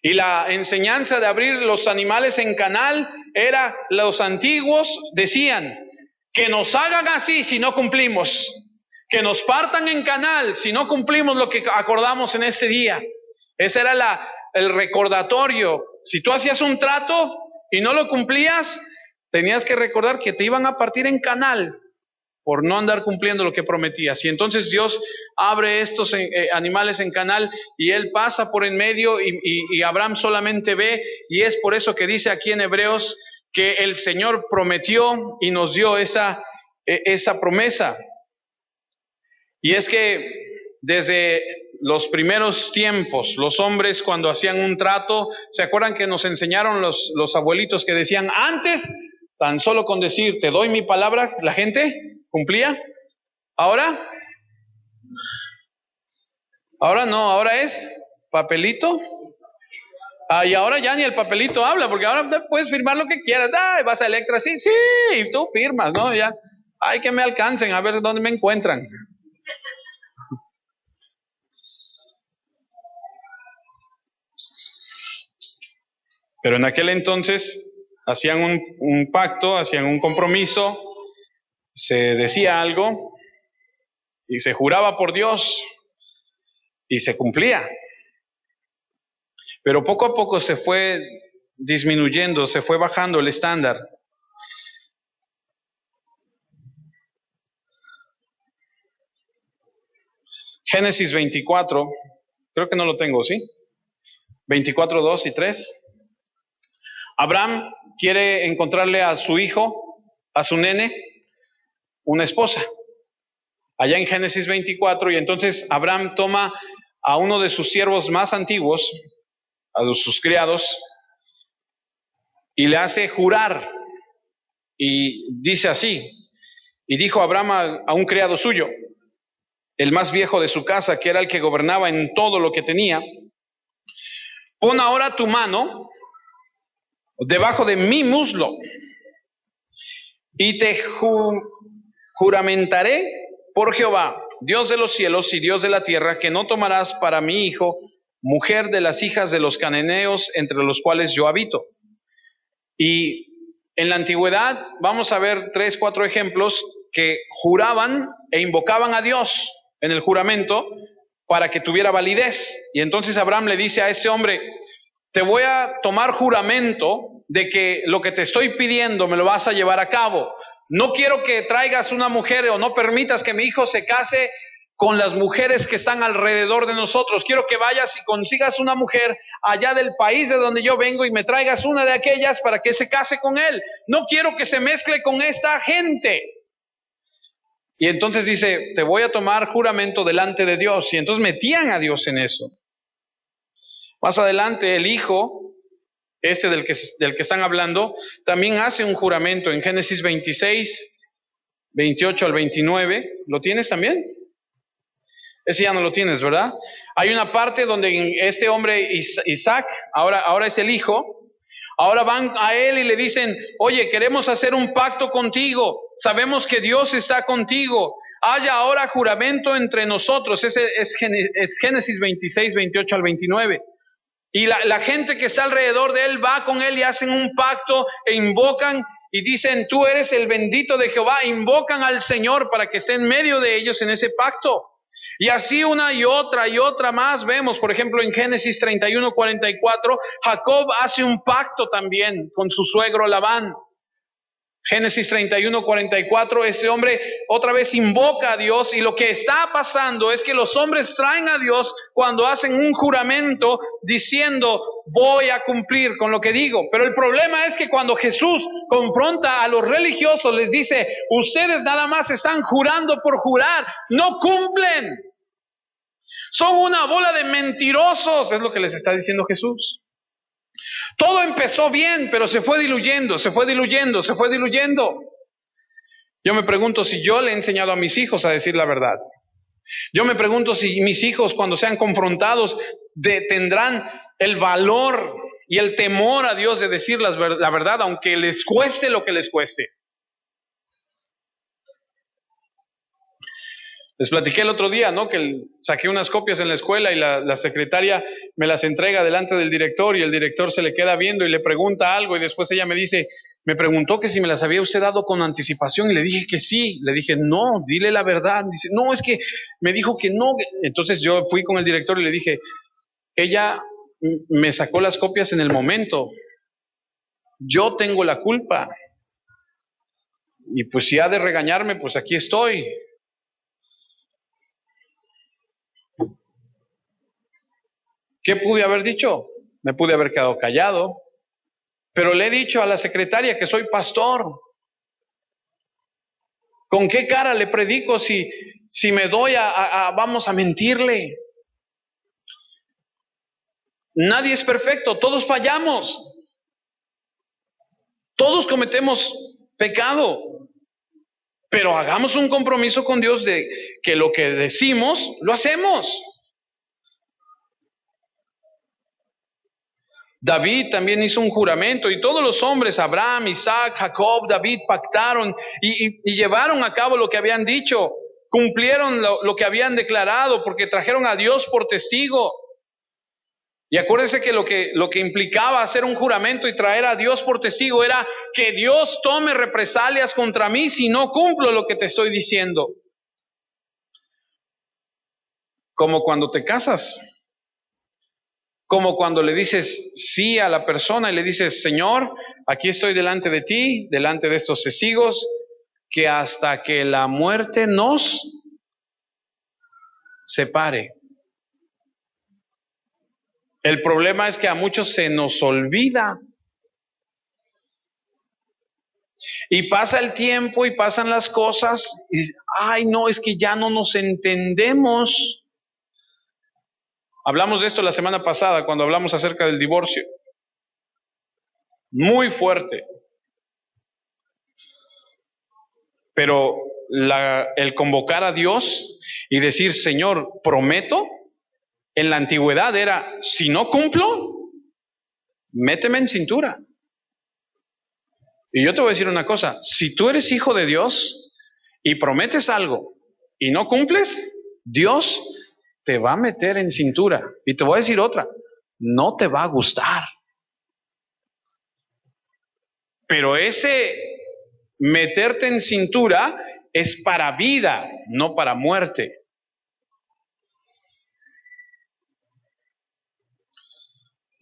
Y la enseñanza de abrir los animales en canal era, los antiguos decían, que nos hagan así si no cumplimos, que nos partan en canal si no cumplimos lo que acordamos en este día. Ese era el recordatorio. Si tú hacías un trato y no lo cumplías, tenías que recordar que te iban a partir en canal por no andar cumpliendo lo que prometías. Y entonces Dios abre estos animales en canal y Él pasa por en medio y Abraham solamente ve, y es por eso que dice aquí en Hebreos que el Señor prometió y nos dio esa promesa. Y es que desde los primeros tiempos, los hombres cuando hacían un trato, ¿se acuerdan que nos enseñaron los abuelitos que decían, antes, tan solo con decir, te doy mi palabra, la gente cumplía? Ahora no, ahora es papelito. Y ahora ya ni el papelito habla, porque ahora puedes firmar lo que quieras. Vas a Electra, sí, y tú firmas, ¿no? Ya, ay, que me alcancen, a ver dónde me encuentran. Pero en aquel entonces hacían un pacto, hacían un compromiso, se decía algo y se juraba por Dios y se cumplía. Pero poco a poco se fue disminuyendo, se fue bajando el estándar. Génesis 24, creo que no lo tengo, ¿sí? 24, 2 y 3. Abraham quiere encontrarle a su hijo, a su nene, una esposa. Allá en Génesis 24, y entonces Abraham toma a uno de sus siervos más antiguos, a sus criados, y le hace jurar. Y dice así, Y dijo Abraham a un criado suyo, el más viejo de su casa, que era el que gobernaba en todo lo que tenía: pon ahora tu mano debajo de mi muslo, y te juramentaré por Jehová, Dios de los cielos y Dios de la tierra, que no tomarás para mi hijo mujer de las hijas de los cananeos entre los cuales yo habito. Y en la antigüedad vamos a ver 3, 4 ejemplos que juraban e invocaban a Dios en el juramento para que tuviera validez. Y entonces Abraham le dice a este hombre: te voy a tomar juramento de que lo que te estoy pidiendo me lo vas a llevar a cabo. No quiero que traigas una mujer o no permitas que mi hijo se case con las mujeres que están alrededor de nosotros. Quiero que vayas y consigas una mujer allá del país de donde yo vengo y me traigas una de aquellas para que se case con él. No quiero que se mezcle con esta gente. Y entonces dice: te voy a tomar juramento delante de Dios. Y entonces metían a Dios en eso. Más adelante el hijo, del que están hablando, también hace un juramento en Génesis 26, 28 al 29. ¿Lo tienes también? Ese ya no lo tienes, ¿verdad? Hay una parte donde este hombre Isaac, ahora es el hijo, ahora van a él y le dicen: oye, queremos hacer un pacto contigo, sabemos que Dios está contigo, haya ahora juramento entre nosotros. Ese es Génesis 26, 28 al 29. Y la gente que está alrededor de él va con él y hacen un pacto e invocan y dicen: tú eres el bendito de Jehová. Invocan al Señor para que esté en medio de ellos en ese pacto. Y así una y otra más vemos. Por ejemplo, en Génesis 31, 44, Jacob hace un pacto también con su suegro Labán. Génesis 31, 44, este hombre otra vez invoca a Dios, y lo que está pasando es que los hombres traen a Dios cuando hacen un juramento diciendo: voy a cumplir con lo que digo. Pero el problema es que cuando Jesús confronta a los religiosos, les dice: ustedes nada más están jurando por jurar, no cumplen. Son una bola de mentirosos, es lo que les está diciendo Jesús. Todo empezó bien, pero se fue diluyendo. Yo me pregunto si yo le he enseñado a mis hijos a decir la verdad. Yo me pregunto si mis hijos, cuando sean confrontados, tendrán el valor y el temor a Dios de decir la verdad, aunque les cueste lo que les cueste. Les platiqué el otro día, ¿no? Que saqué unas copias en la escuela y la secretaria me las entrega delante del director, y el director se le queda viendo y le pregunta algo, y después ella me dice: me preguntó que si me las había usted dado con anticipación, y le dije que sí. Le dije: no, dile la verdad. Dice: no, es que me dijo que no. Entonces yo fui con el director y le dije: ella me sacó las copias en el momento, yo tengo la culpa, y pues si ha de regañarme, pues aquí estoy. ¿Qué pude haber dicho? Me pude haber quedado callado, pero le he dicho a la secretaria que soy pastor. ¿Con qué cara le predico si me doy vamos a mentirle? Nadie es perfecto, todos fallamos, todos cometemos pecado, pero hagamos un compromiso con Dios de que lo que decimos, lo hacemos. David también hizo un juramento, y todos los hombres, Abraham, Isaac, Jacob, David, pactaron y llevaron a cabo lo que habían dicho, cumplieron lo que habían declarado, porque trajeron a Dios por testigo. Y acuérdense que lo que implicaba hacer un juramento y traer a Dios por testigo era que Dios tome represalias contra mí si no cumplo lo que te estoy diciendo. Como cuando te casas. Como cuando le dices sí a la persona y le dices: Señor, aquí estoy delante de ti, delante de estos testigos, que hasta que la muerte nos separe. El problema es que a muchos se nos olvida. Y pasa el tiempo y pasan las cosas y ay, no, es que ya no nos entendemos. Hablamos de esto la semana pasada cuando hablamos acerca del divorcio. Muy fuerte. Pero el convocar a Dios y decir, Señor, prometo. En la antigüedad era, si no cumplo, méteme en cintura. Y yo te voy a decir una cosa, si tú eres hijo de Dios y prometes algo y no cumples, Dios te va a meter en cintura. Y te voy a decir otra, no te va a gustar. Pero ese meterte en cintura es para vida, no para muerte.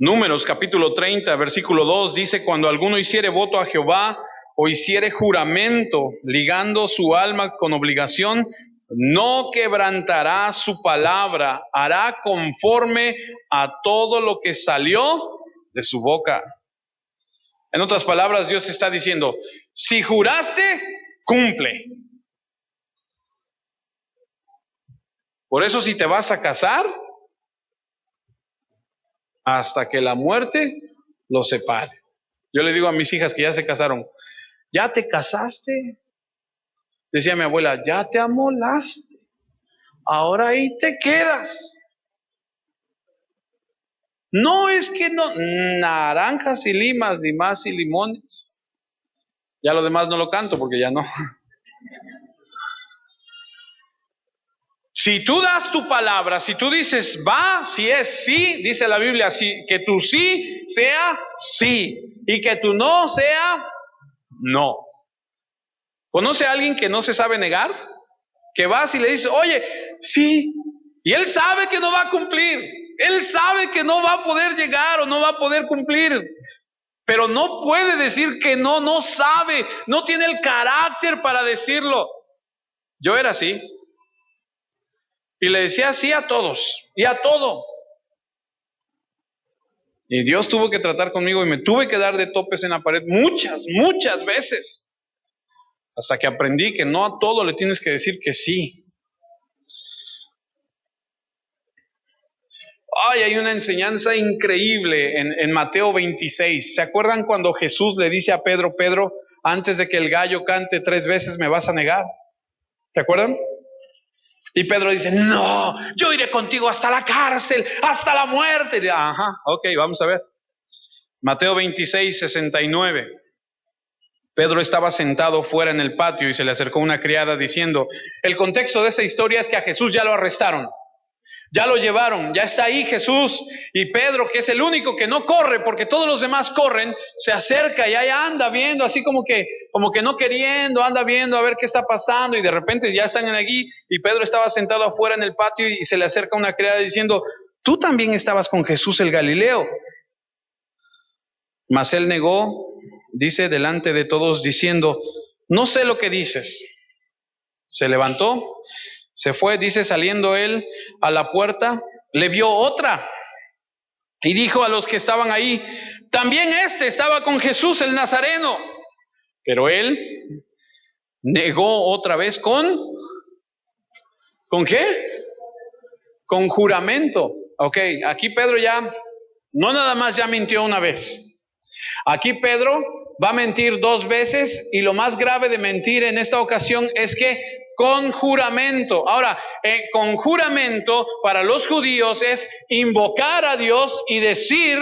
Números capítulo 30, versículo 2 dice, cuando alguno hiciere voto a Jehová o hiciere juramento ligando su alma con obligación, no quebrantará su palabra, hará conforme a todo lo que salió de su boca. En otras palabras, Dios está diciendo, si juraste, cumple. Por eso si te vas a casar, hasta que la muerte los separe. Yo le digo a mis hijas que ya se casaron, ¿ya te casaste? Decía mi abuela, ya te amolaste, ahora ahí te quedas. No es que no, naranjas y limas, ni más y limones. Ya lo demás no lo canto porque ya no. Si tú das tu palabra, si tú dices va, si es sí, dice la Biblia, sí, que tu sí sea sí y que tu no sea no. ¿Conoce a alguien que no se sabe negar? Que vas y le dices, oye, sí, y él sabe que no va a cumplir, él sabe que no va a poder llegar o no va a poder cumplir, pero no puede decir que no, no sabe, no tiene el carácter para decirlo. Yo era así. Y le decía sí a todos y a todo. Y Dios tuvo que tratar conmigo y me tuve que dar de topes en la pared muchas veces. Hasta que aprendí que no a todo le tienes que decir que sí. Ay, hay una enseñanza increíble en Mateo 26. ¿Se acuerdan cuando Jesús le dice a Pedro, Pedro, antes de que el gallo cante 3 veces me vas a negar? ¿Se acuerdan? Y Pedro dice, no, yo iré contigo hasta la cárcel, hasta la muerte. Ajá, ok, vamos a ver. Mateo 26, 69. Pedro estaba sentado fuera en el patio y se le acercó una criada diciendo, el contexto de esa historia es que a Jesús ya lo arrestaron. Ya lo llevaron, ya está ahí Jesús, y Pedro, que es el único que no corre porque todos los demás corren, se acerca y ahí anda viendo, así como que no queriendo, anda viendo a ver qué está pasando, y de repente ya están allí y Pedro estaba sentado afuera en el patio y se le acerca una criada diciendo, tú también estabas con Jesús el Galileo. Mas él negó, dice delante de todos diciendo, no sé lo que dices. Se levantó, se fue, dice, saliendo él a la puerta, le vio otra y dijo a los que estaban ahí, también este estaba con Jesús el Nazareno. Pero él negó otra vez ¿con qué? Con juramento. Ok, aquí Pedro ya, no nada más ya mintió una vez. Aquí Pedro va a mentir 2 veces y lo más grave de mentir en esta ocasión es que con juramento. Ahora, con juramento para los judíos es invocar a Dios y decir,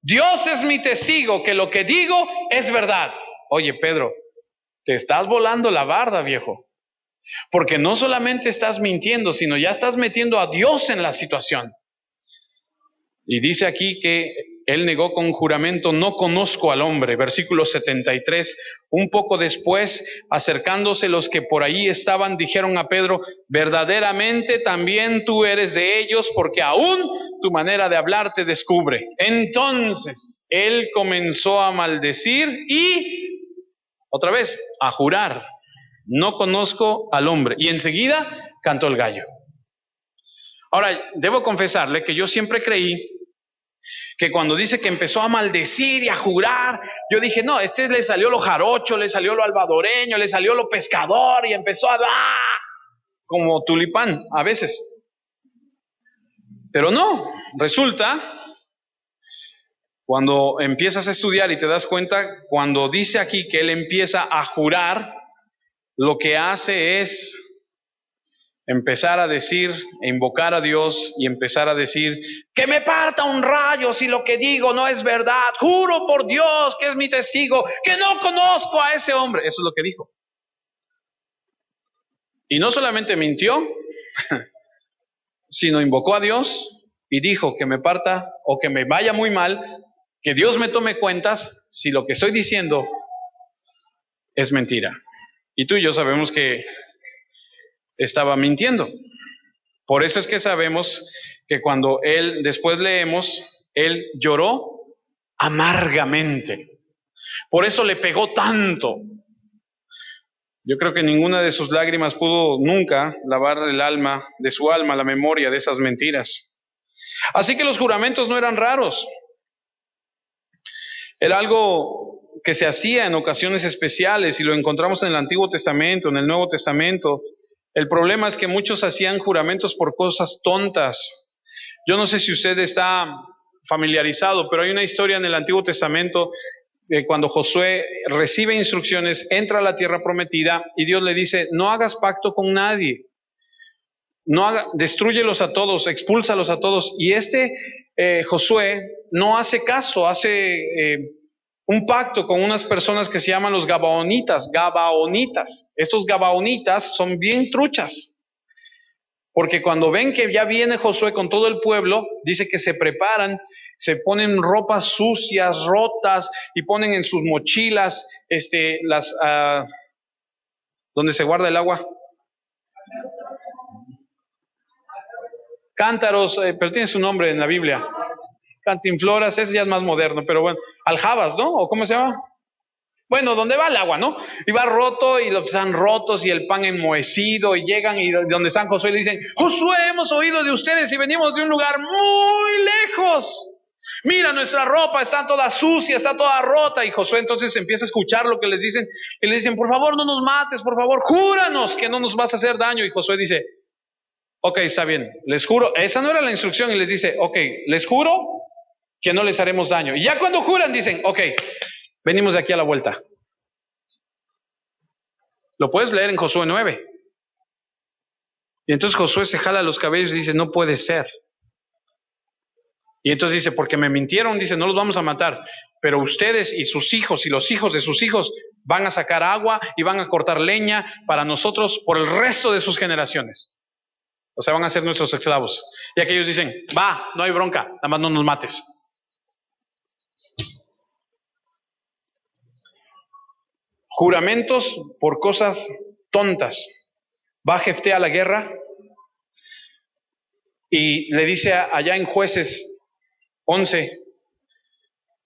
Dios es mi testigo que lo que digo es verdad. Oye, Pedro, te estás volando la barda, viejo. Porque no solamente estás mintiendo, sino ya estás metiendo a Dios en la situación. Y dice aquí que él negó con juramento, no conozco al hombre. Versículo 73, un poco después, acercándose los que por ahí estaban, dijeron a Pedro, verdaderamente también tú eres de ellos, porque aún tu manera de hablar te descubre. Entonces, él comenzó a maldecir y, otra vez, a jurar, no conozco al hombre. Y enseguida cantó el gallo. Ahora, debo confesarle que yo siempre creí que cuando dice que empezó a maldecir y a jurar, yo dije, no, le salió lo jarocho, le salió lo albadoreño, le salió lo pescador y empezó a dar como tulipán a veces. Pero no, resulta, cuando empiezas a estudiar y te das cuenta, cuando dice aquí que él empieza a jurar, lo que hace es empezar a decir, invocar a Dios y empezar a decir, que me parta un rayo si lo que digo no es verdad, juro por Dios que es mi testigo, que no conozco a ese hombre. Eso es lo que dijo. Y no solamente mintió, sino invocó a Dios y dijo que me parta o que me vaya muy mal, que Dios me tome cuentas si lo que estoy diciendo es mentira. Y tú y yo sabemos que estaba mintiendo. Por eso es que sabemos que cuando después leemos, él lloró amargamente. Por eso le pegó tanto. Yo creo que ninguna de sus lágrimas pudo nunca lavar el alma, de su alma, la memoria de esas mentiras. Así que los juramentos no eran raros. Era algo que se hacía en ocasiones especiales y lo encontramos en el Antiguo Testamento, en el Nuevo Testamento. El problema es que muchos hacían juramentos por cosas tontas. Yo no sé si usted está familiarizado, pero hay una historia en el Antiguo Testamento de cuando Josué recibe instrucciones, entra a la tierra prometida y Dios le dice, no hagas pacto con nadie. Destrúyelos a todos, expúlsalos a todos. Y Josué no hace caso, hace un pacto con unas personas que se llaman los Gabaonitas. Estos Gabaonitas son bien truchas, porque cuando ven que ya viene Josué con todo el pueblo, dice que se preparan, se ponen ropas sucias, rotas, y ponen en sus mochilas, donde se guarda el agua. Cántaros, pero tiene su nombre en la Biblia. Cantinfloras, ese ya es más moderno, pero bueno, aljabas, ¿no? ¿O cómo se llama? Bueno, donde va el agua, ¿no? Y va roto y los están rotos y el pan enmohecido y llegan y donde están Josué le dicen, Josué, hemos oído de ustedes y venimos de un lugar muy lejos. Mira, nuestra ropa está toda sucia, está toda rota. Y Josué entonces empieza a escuchar lo que les dicen y le dicen, por favor, no nos mates, por favor, júranos que no nos vas a hacer daño. Y Josué dice, ok, está bien, les juro, esa no era la instrucción, y les dice, ok, les juro que no les haremos daño. Y ya cuando juran dicen, ok, venimos de aquí a la vuelta. Lo puedes leer en Josué 9. Y entonces Josué se jala los cabellos y dice, no puede ser. Y entonces dice, porque me mintieron, dice, no los vamos a matar, pero ustedes y sus hijos y los hijos de sus hijos van a sacar agua y van a cortar leña para nosotros por el resto de sus generaciones. O sea, van a ser nuestros esclavos. Y aquellos dicen, va, no hay bronca, nada más no nos mates. Juramentos por cosas tontas. Va Jefté a la guerra y le dice allá en Jueces 11,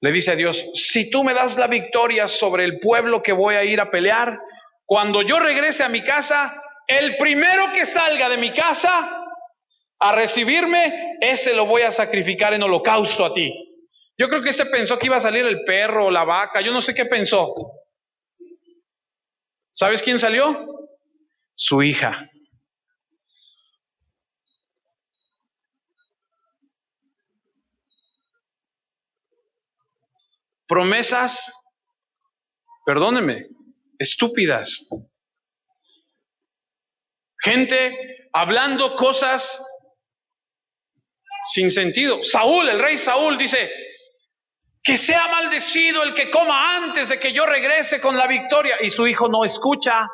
le dice a Dios, si tú me das la victoria sobre el pueblo que voy a ir a pelear, cuando yo regrese a mi casa, el primero que salga de mi casa a recibirme, ese lo voy a sacrificar en holocausto a ti. Yo creo que pensó que iba a salir el perro o la vaca, yo no sé qué pensó. ¿Sabes quién salió? Su hija. Promesas, perdónenme, estúpidas. Gente hablando cosas sin sentido. El rey Saúl dice, que sea maldecido el que coma antes de que yo regrese con la victoria. Y su hijo no escucha.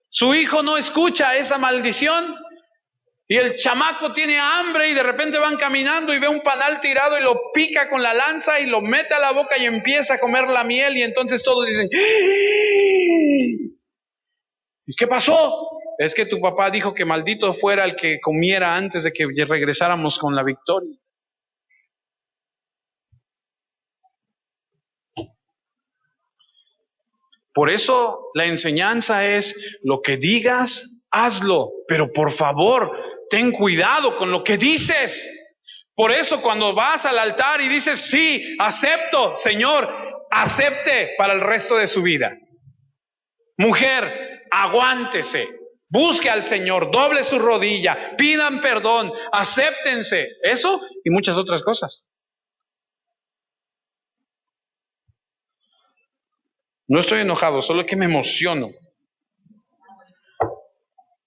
Su hijo no escucha esa maldición. Y el chamaco tiene hambre y de repente van caminando y ve un panal tirado y lo pica con la lanza y lo mete a la boca y empieza a comer la miel. Y entonces todos dicen, ¿y qué pasó? Es que tu papá dijo que maldito fuera el que comiera antes de que regresáramos con la victoria. Por eso la enseñanza es, lo que digas, hazlo, pero por favor, ten cuidado con lo que dices. Por eso cuando vas al altar y dices, sí, acepto, Señor, acepte para el resto de su vida. Mujer, aguántese, busque al Señor, doble su rodilla, pidan perdón, acéptense, eso y muchas otras cosas. No estoy enojado, solo que me emociono.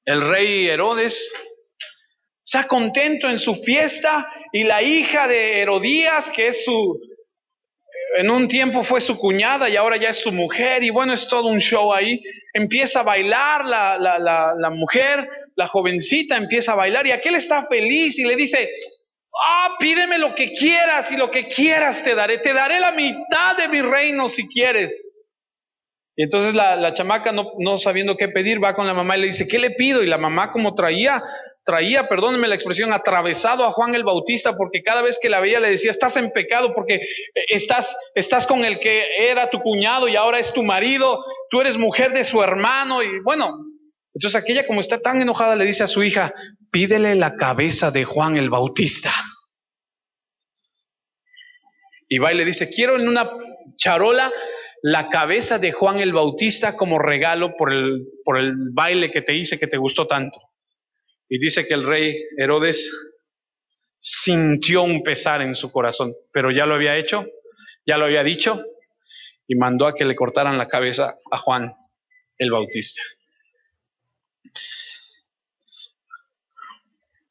El rey Herodes está contento en su fiesta y la hija de Herodías, que es en un tiempo fue su cuñada y ahora ya es su mujer, y bueno, es todo un show ahí. Empieza a bailar la mujer, la jovencita empieza a bailar, y aquel está feliz y le dice: pídeme lo que quieras, y lo que quieras te daré la mitad de mi reino si quieres. Y entonces la chamaca, no sabiendo qué pedir, va con la mamá y le dice: ¿qué le pido? Y la mamá, como traía, perdónenme la expresión, atravesado a Juan el Bautista, porque cada vez que la veía le decía: estás en pecado porque estás con el que era tu cuñado y ahora es tu marido, tú eres mujer de su hermano. Y bueno, entonces aquella, como está tan enojada, le dice a su hija: pídele la cabeza de Juan el Bautista. Y va y le dice: quiero en una charola la cabeza de Juan el Bautista como regalo por el baile que te hice, que te gustó tanto. Y dice que el rey Herodes sintió un pesar en su corazón, pero ya lo había hecho, ya lo había dicho, y mandó a que le cortaran la cabeza a Juan el Bautista.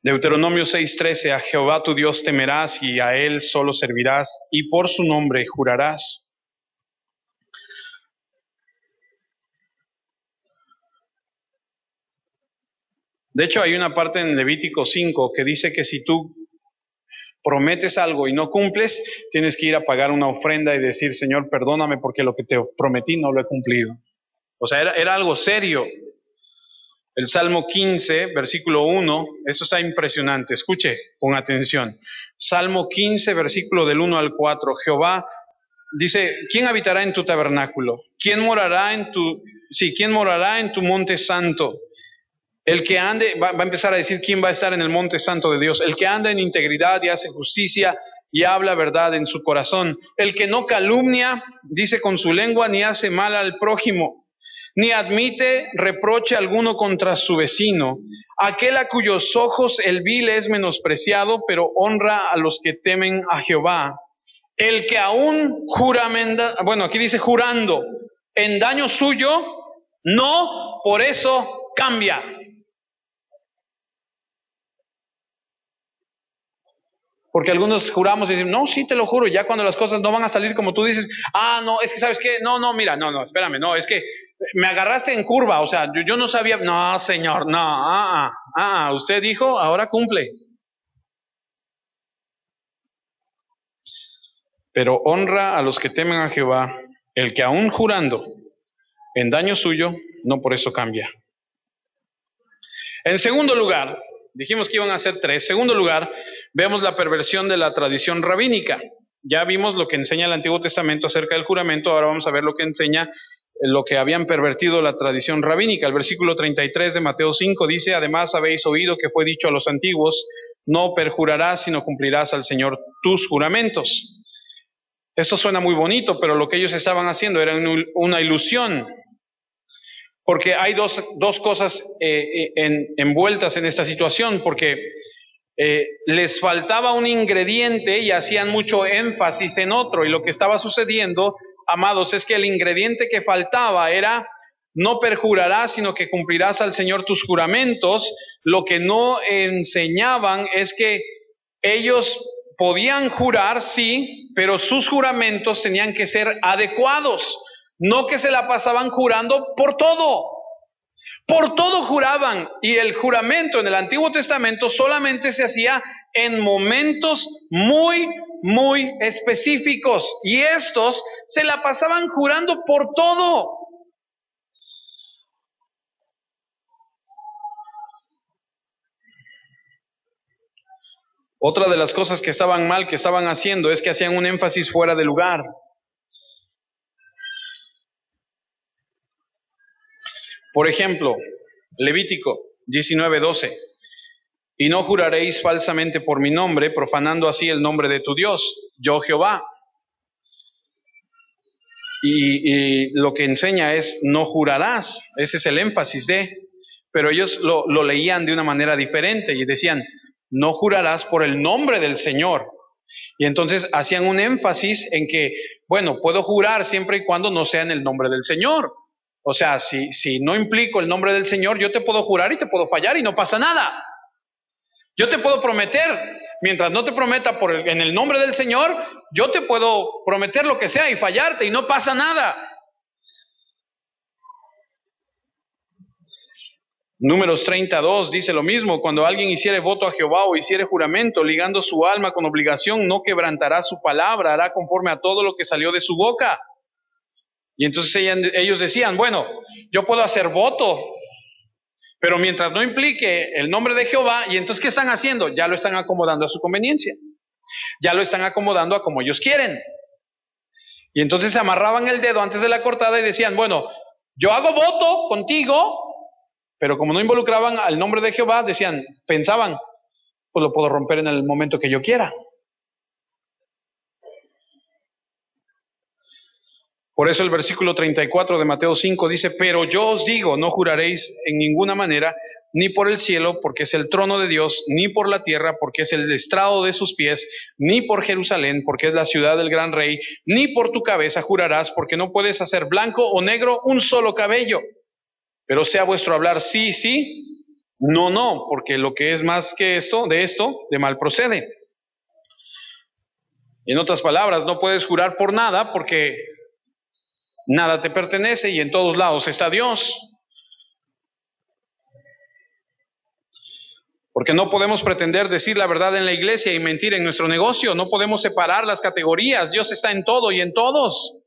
Deuteronomio 6:13: a Jehová tu Dios temerás y a él solo servirás, y por su nombre jurarás. De hecho, hay una parte en Levítico 5 que dice que si tú prometes algo y no cumples, tienes que ir a pagar una ofrenda y decir: Señor, perdóname porque lo que te prometí no lo he cumplido. O sea, era algo serio. El Salmo 15, versículo 1, esto está impresionante, escuche con atención. Salmo 15, versículo del 1 al 4, Jehová dice: ¿quién habitará en tu tabernáculo? ¿Quién morará en tu monte santo? El que ande, va a empezar a decir quién va a estar en el monte santo de Dios. El que anda en integridad y hace justicia y habla verdad en su corazón. El que no calumnia, dice con su lengua, ni hace mal al prójimo, ni admite reproche alguno contra su vecino. Aquel a cuyos ojos el vil es menospreciado, pero honra a los que temen a Jehová. El que aún juramenta, bueno, aquí dice jurando, en daño suyo, no por eso cambia. Porque algunos juramos y decimos: no, sí, te lo juro. Ya cuando las cosas no van a salir como tú dices: no, es que ¿sabes qué? No, mira, no, espérame, no, es que me agarraste en curva, o sea, yo no sabía. No, señor, no, usted dijo, ahora cumple. Pero honra a los que temen a Jehová, el que aún jurando en daño suyo, no por eso cambia. En segundo lugar, dijimos que iban a ser 3. Segundo lugar, vemos la perversión de la tradición rabínica. Ya vimos lo que enseña el Antiguo Testamento acerca del juramento, ahora vamos a ver lo que enseña lo que habían pervertido la tradición rabínica. El versículo 33 de Mateo 5 dice: además habéis oído que fue dicho a los antiguos: no perjurarás, sino cumplirás al Señor tus juramentos. Esto suena muy bonito, pero lo que ellos estaban haciendo era una ilusión. Porque hay dos cosas envueltas en esta situación, porque les faltaba un ingrediente y hacían mucho énfasis en otro. Y lo que estaba sucediendo, amados, es que el ingrediente que faltaba era: no perjurarás, sino que cumplirás al Señor tus juramentos. Lo que no enseñaban es que ellos podían jurar, sí, pero sus juramentos tenían que ser adecuados. No que se la pasaban jurando por todo. Por todo juraban, y el juramento en el Antiguo Testamento solamente se hacía en momentos muy, muy específicos, y estos se la pasaban jurando por todo. Otra de las cosas que estaban mal, que estaban haciendo, es que hacían un énfasis fuera de lugar. Por ejemplo, Levítico 19:12: y no juraréis falsamente por mi nombre, profanando así el nombre de tu Dios, yo Jehová. Y lo que enseña es: no jurarás. Ese es el énfasis de. Pero ellos lo leían de una manera diferente y decían: no jurarás por el nombre del Señor. Y entonces hacían un énfasis en que, bueno, puedo jurar siempre y cuando no sea en el nombre del Señor. O sea, si no implico el nombre del Señor, yo te puedo jurar y te puedo fallar y no pasa nada. Yo te puedo prometer, mientras no te prometa en el nombre del Señor, yo te puedo prometer lo que sea y fallarte y no pasa nada. Números 32 dice lo mismo: cuando alguien hiciere voto a Jehová o hiciere juramento, ligando su alma con obligación, no quebrantará su palabra, hará conforme a todo lo que salió de su boca. Y entonces ellos decían, bueno, yo puedo hacer voto, pero mientras no implique el nombre de Jehová, y entonces ¿qué están haciendo? Ya lo están acomodando a su conveniencia, ya lo están acomodando a como ellos quieren. Y entonces se amarraban el dedo antes de la cortada y decían, bueno, yo hago voto contigo, pero como no involucraban al nombre de Jehová, pensaban, pues lo puedo romper en el momento que yo quiera. Por eso el versículo 34 de Mateo 5 dice, pero yo os digo, no juraréis en ninguna manera, ni por el cielo, porque es el trono de Dios, ni por la tierra, porque es el estrado de sus pies, ni por Jerusalén, porque es la ciudad del gran rey, ni por tu cabeza jurarás, porque no puedes hacer blanco o negro un solo cabello. Pero sea vuestro hablar sí, sí, no, no, porque lo que es más que esto, de mal procede. En otras palabras, no puedes jurar por nada porque nada te pertenece y en todos lados está Dios. Porque no podemos pretender decir la verdad en la iglesia y mentir en nuestro negocio. No podemos separar las categorías. Dios está en todo y en todos.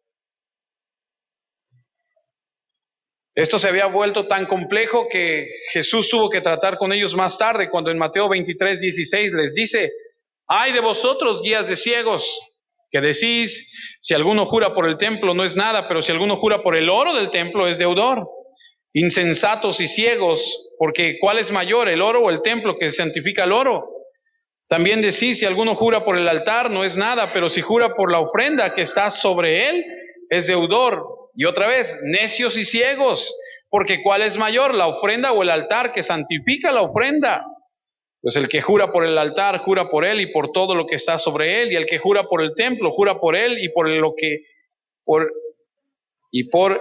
Esto se había vuelto tan complejo que Jesús tuvo que tratar con ellos más tarde, cuando en Mateo 23:16 les dice, ay de vosotros, guías de ciegos, que decís, si alguno jura por el templo no es nada, pero si alguno jura por el oro del templo es deudor. Insensatos y ciegos, porque ¿cuál es mayor, el oro o el templo que santifica el oro? También decís, si alguno jura por el altar no es nada, pero si jura por la ofrenda que está sobre él, es deudor. Y otra vez, necios y ciegos, porque ¿cuál es mayor, la ofrenda o el altar que santifica la ofrenda? Pues el que jura por el altar, jura por él y por todo lo que está sobre él, y el que jura por el templo, jura por él y por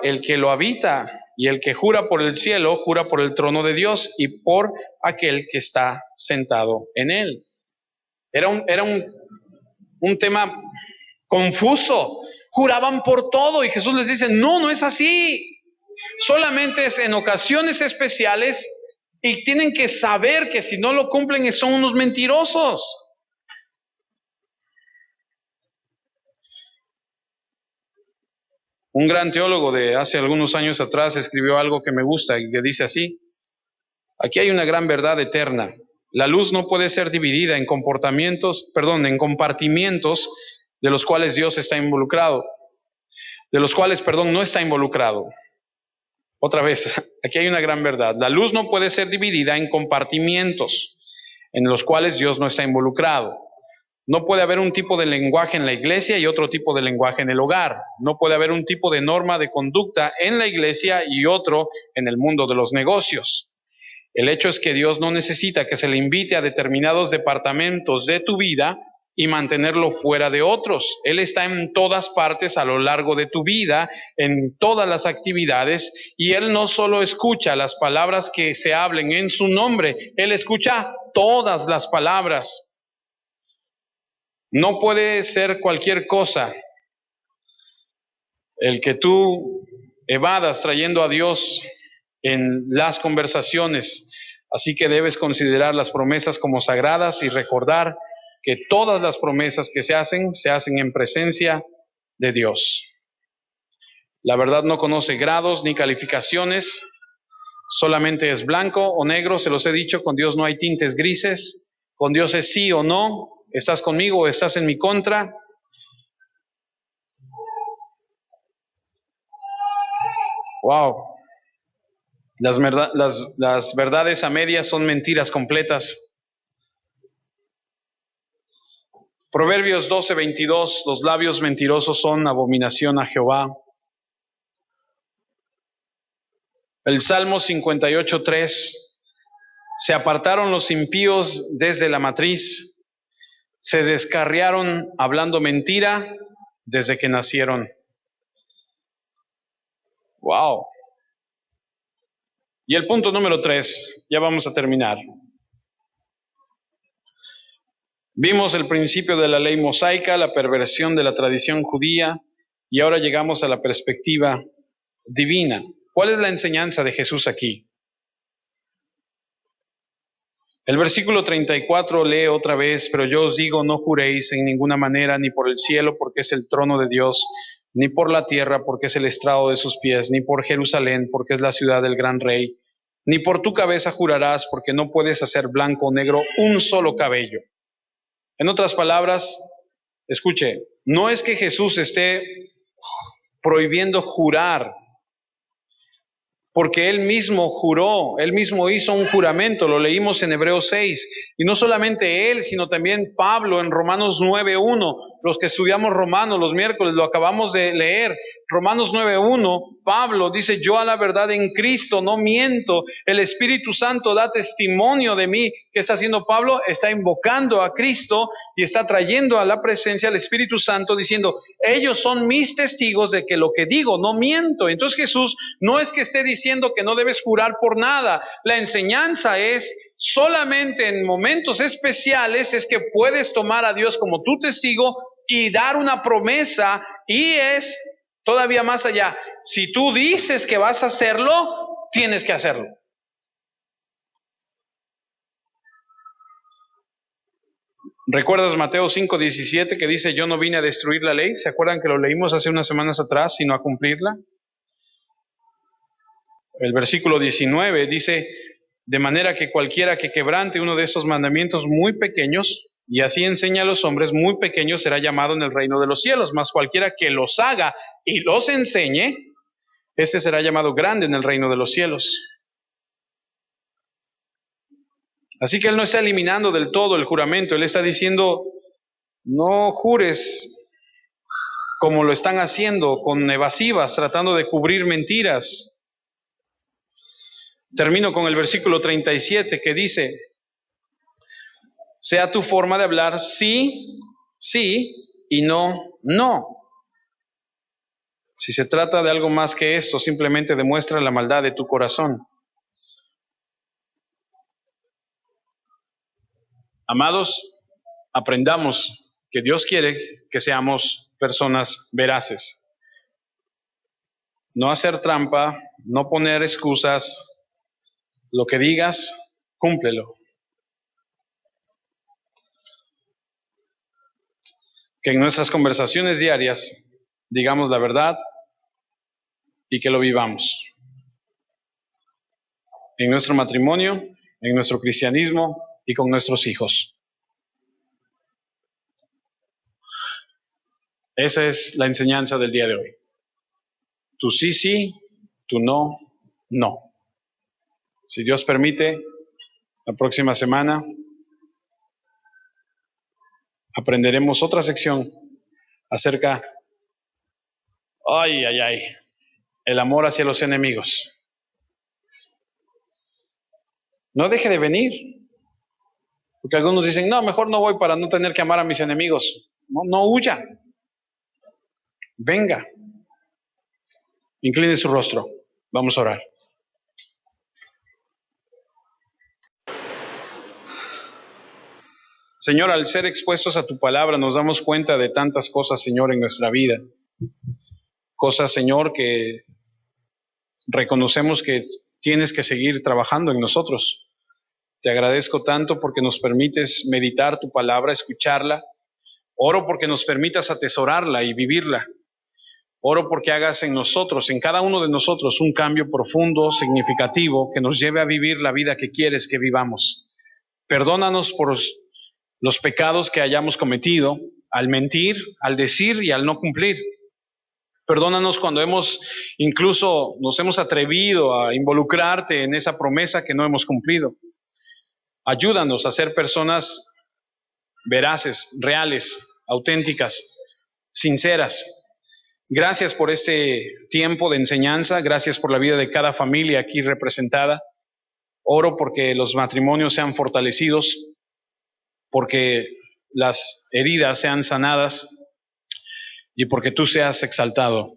el que lo habita, y el que jura por el cielo, jura por el trono de Dios y por aquel que está sentado en él. Era un tema confuso. Juraban por todo y Jesús les dice, no, no es así. Solamente es en ocasiones especiales y tienen que saber que si no lo cumplen son unos mentirosos. Un gran teólogo de hace algunos años atrás escribió algo que me gusta y que dice así, aquí hay una gran verdad eterna. La luz no puede ser dividida en compartimientos de los cuales Dios está involucrado, no está involucrado. Otra vez, aquí hay una gran verdad. La luz no puede ser dividida en compartimientos en los cuales Dios no está involucrado. No puede haber un tipo de lenguaje en la iglesia y otro tipo de lenguaje en el hogar. No puede haber un tipo de norma de conducta en la iglesia y otro en el mundo de los negocios. El hecho es que Dios no necesita que se le invite a determinados departamentos de tu vida y mantenerlo fuera de otros. Él está en todas partes a lo largo de tu vida, en todas las actividades, y Él no solo escucha las palabras que se hablen en su nombre, Él escucha todas las palabras. No puede ser cualquier cosa el que tú evadas trayendo a Dios en las conversaciones. Así que debes considerar las promesas como sagradas y recordar que todas las promesas que se hacen en presencia de Dios. La verdad no conoce grados ni calificaciones, solamente es blanco o negro, se los he dicho, con Dios no hay tintes grises, con Dios es sí o no, estás conmigo o estás en mi contra. Wow. Las verdades a medias son mentiras completas. Proverbios 12:22, los labios mentirosos son abominación a Jehová. El Salmo 58:3, se apartaron los impíos desde la matriz, se descarriaron hablando mentira desde que nacieron. Wow. Y el punto número 3, ya vamos a terminar. Vimos el principio de la ley mosaica, la perversión de la tradición judía, y ahora llegamos a la perspectiva divina. ¿Cuál es la enseñanza de Jesús aquí? El versículo 34 lee otra vez: pero yo os digo, no juréis en ninguna manera, ni por el cielo, porque es el trono de Dios, ni por la tierra, porque es el estrado de sus pies, ni por Jerusalén, porque es la ciudad del gran rey, ni por tu cabeza jurarás, porque no puedes hacer blanco o negro un solo cabello. En otras palabras, escuche, no es que Jesús esté prohibiendo jurar, porque Él mismo juró, Él mismo hizo un juramento, lo leímos en Hebreos 6, y no solamente Él, sino también Pablo en Romanos 9:1, los que estudiamos Romanos los miércoles, lo acabamos de leer, Romanos 9:1, Pablo dice: yo a la verdad en Cristo no miento, el Espíritu Santo da testimonio de mí. ¿Qué está haciendo Pablo? Está invocando a Cristo y está trayendo a la presencia al Espíritu Santo, diciendo: ellos son mis testigos de que lo que digo no miento. Entonces Jesús no es que esté diciendo que no debes jurar por nada. La enseñanza es solamente en momentos especiales es que puedes tomar a Dios como tu testigo y dar una promesa, y es todavía más allá. Si tú dices que vas a hacerlo, tienes que hacerlo. ¿Recuerdas Mateo 5:17 que dice: yo no vine a destruir la ley? ¿Se acuerdan que lo leímos hace unas semanas atrás, sino a cumplirla? El versículo 19 dice: de manera que cualquiera que quebrante uno de estos mandamientos muy pequeños, y así enseña a los hombres, muy pequeños será llamado en el reino de los cielos, mas cualquiera que los haga y los enseñe, ese será llamado grande en el reino de los cielos. Así que Él no está eliminando del todo el juramento, Él está diciendo: no jures como lo están haciendo con evasivas, tratando de cubrir mentiras. Termino con el versículo 37 que dice: sea tu forma de hablar sí, sí, y no, no. Si se trata de algo más que esto, simplemente demuestra la maldad de tu corazón. Amados, aprendamos que Dios quiere que seamos personas veraces. No hacer trampa, no poner excusas. Lo que digas, cúmplelo. Que en nuestras conversaciones diarias digamos la verdad y que lo vivamos. En nuestro matrimonio, en nuestro cristianismo y con nuestros hijos. Esa es la enseñanza del día de hoy. Tu sí, sí, tu no, no. Si Dios permite, la próxima semana aprenderemos otra sección acerca, el amor hacia los enemigos. No deje de venir, porque algunos dicen: no, mejor no voy para no tener que amar a mis enemigos. No huya. Venga. Incline su rostro. Vamos a orar. Señor, al ser expuestos a tu palabra, nos damos cuenta de tantas cosas, Señor, en nuestra vida. Cosas, Señor, que reconocemos que tienes que seguir trabajando en nosotros. Te agradezco tanto porque nos permites meditar tu palabra, escucharla. Oro porque nos permitas atesorarla y vivirla. Oro porque hagas en nosotros, en cada uno de nosotros, un cambio profundo, significativo, que nos lleve a vivir la vida que quieres que vivamos. Perdónanos por los pecados que hayamos cometido, al mentir, al decir y al no cumplir. Perdónanos cuando incluso nos hemos atrevido a involucrarte en esa promesa que no hemos cumplido. Ayúdanos a ser personas veraces, reales, auténticas, sinceras. Gracias por este tiempo de enseñanza, gracias por la vida de cada familia aquí representada. Oro porque los matrimonios sean fortalecidos, porque las heridas sean sanadas y porque tú seas exaltado.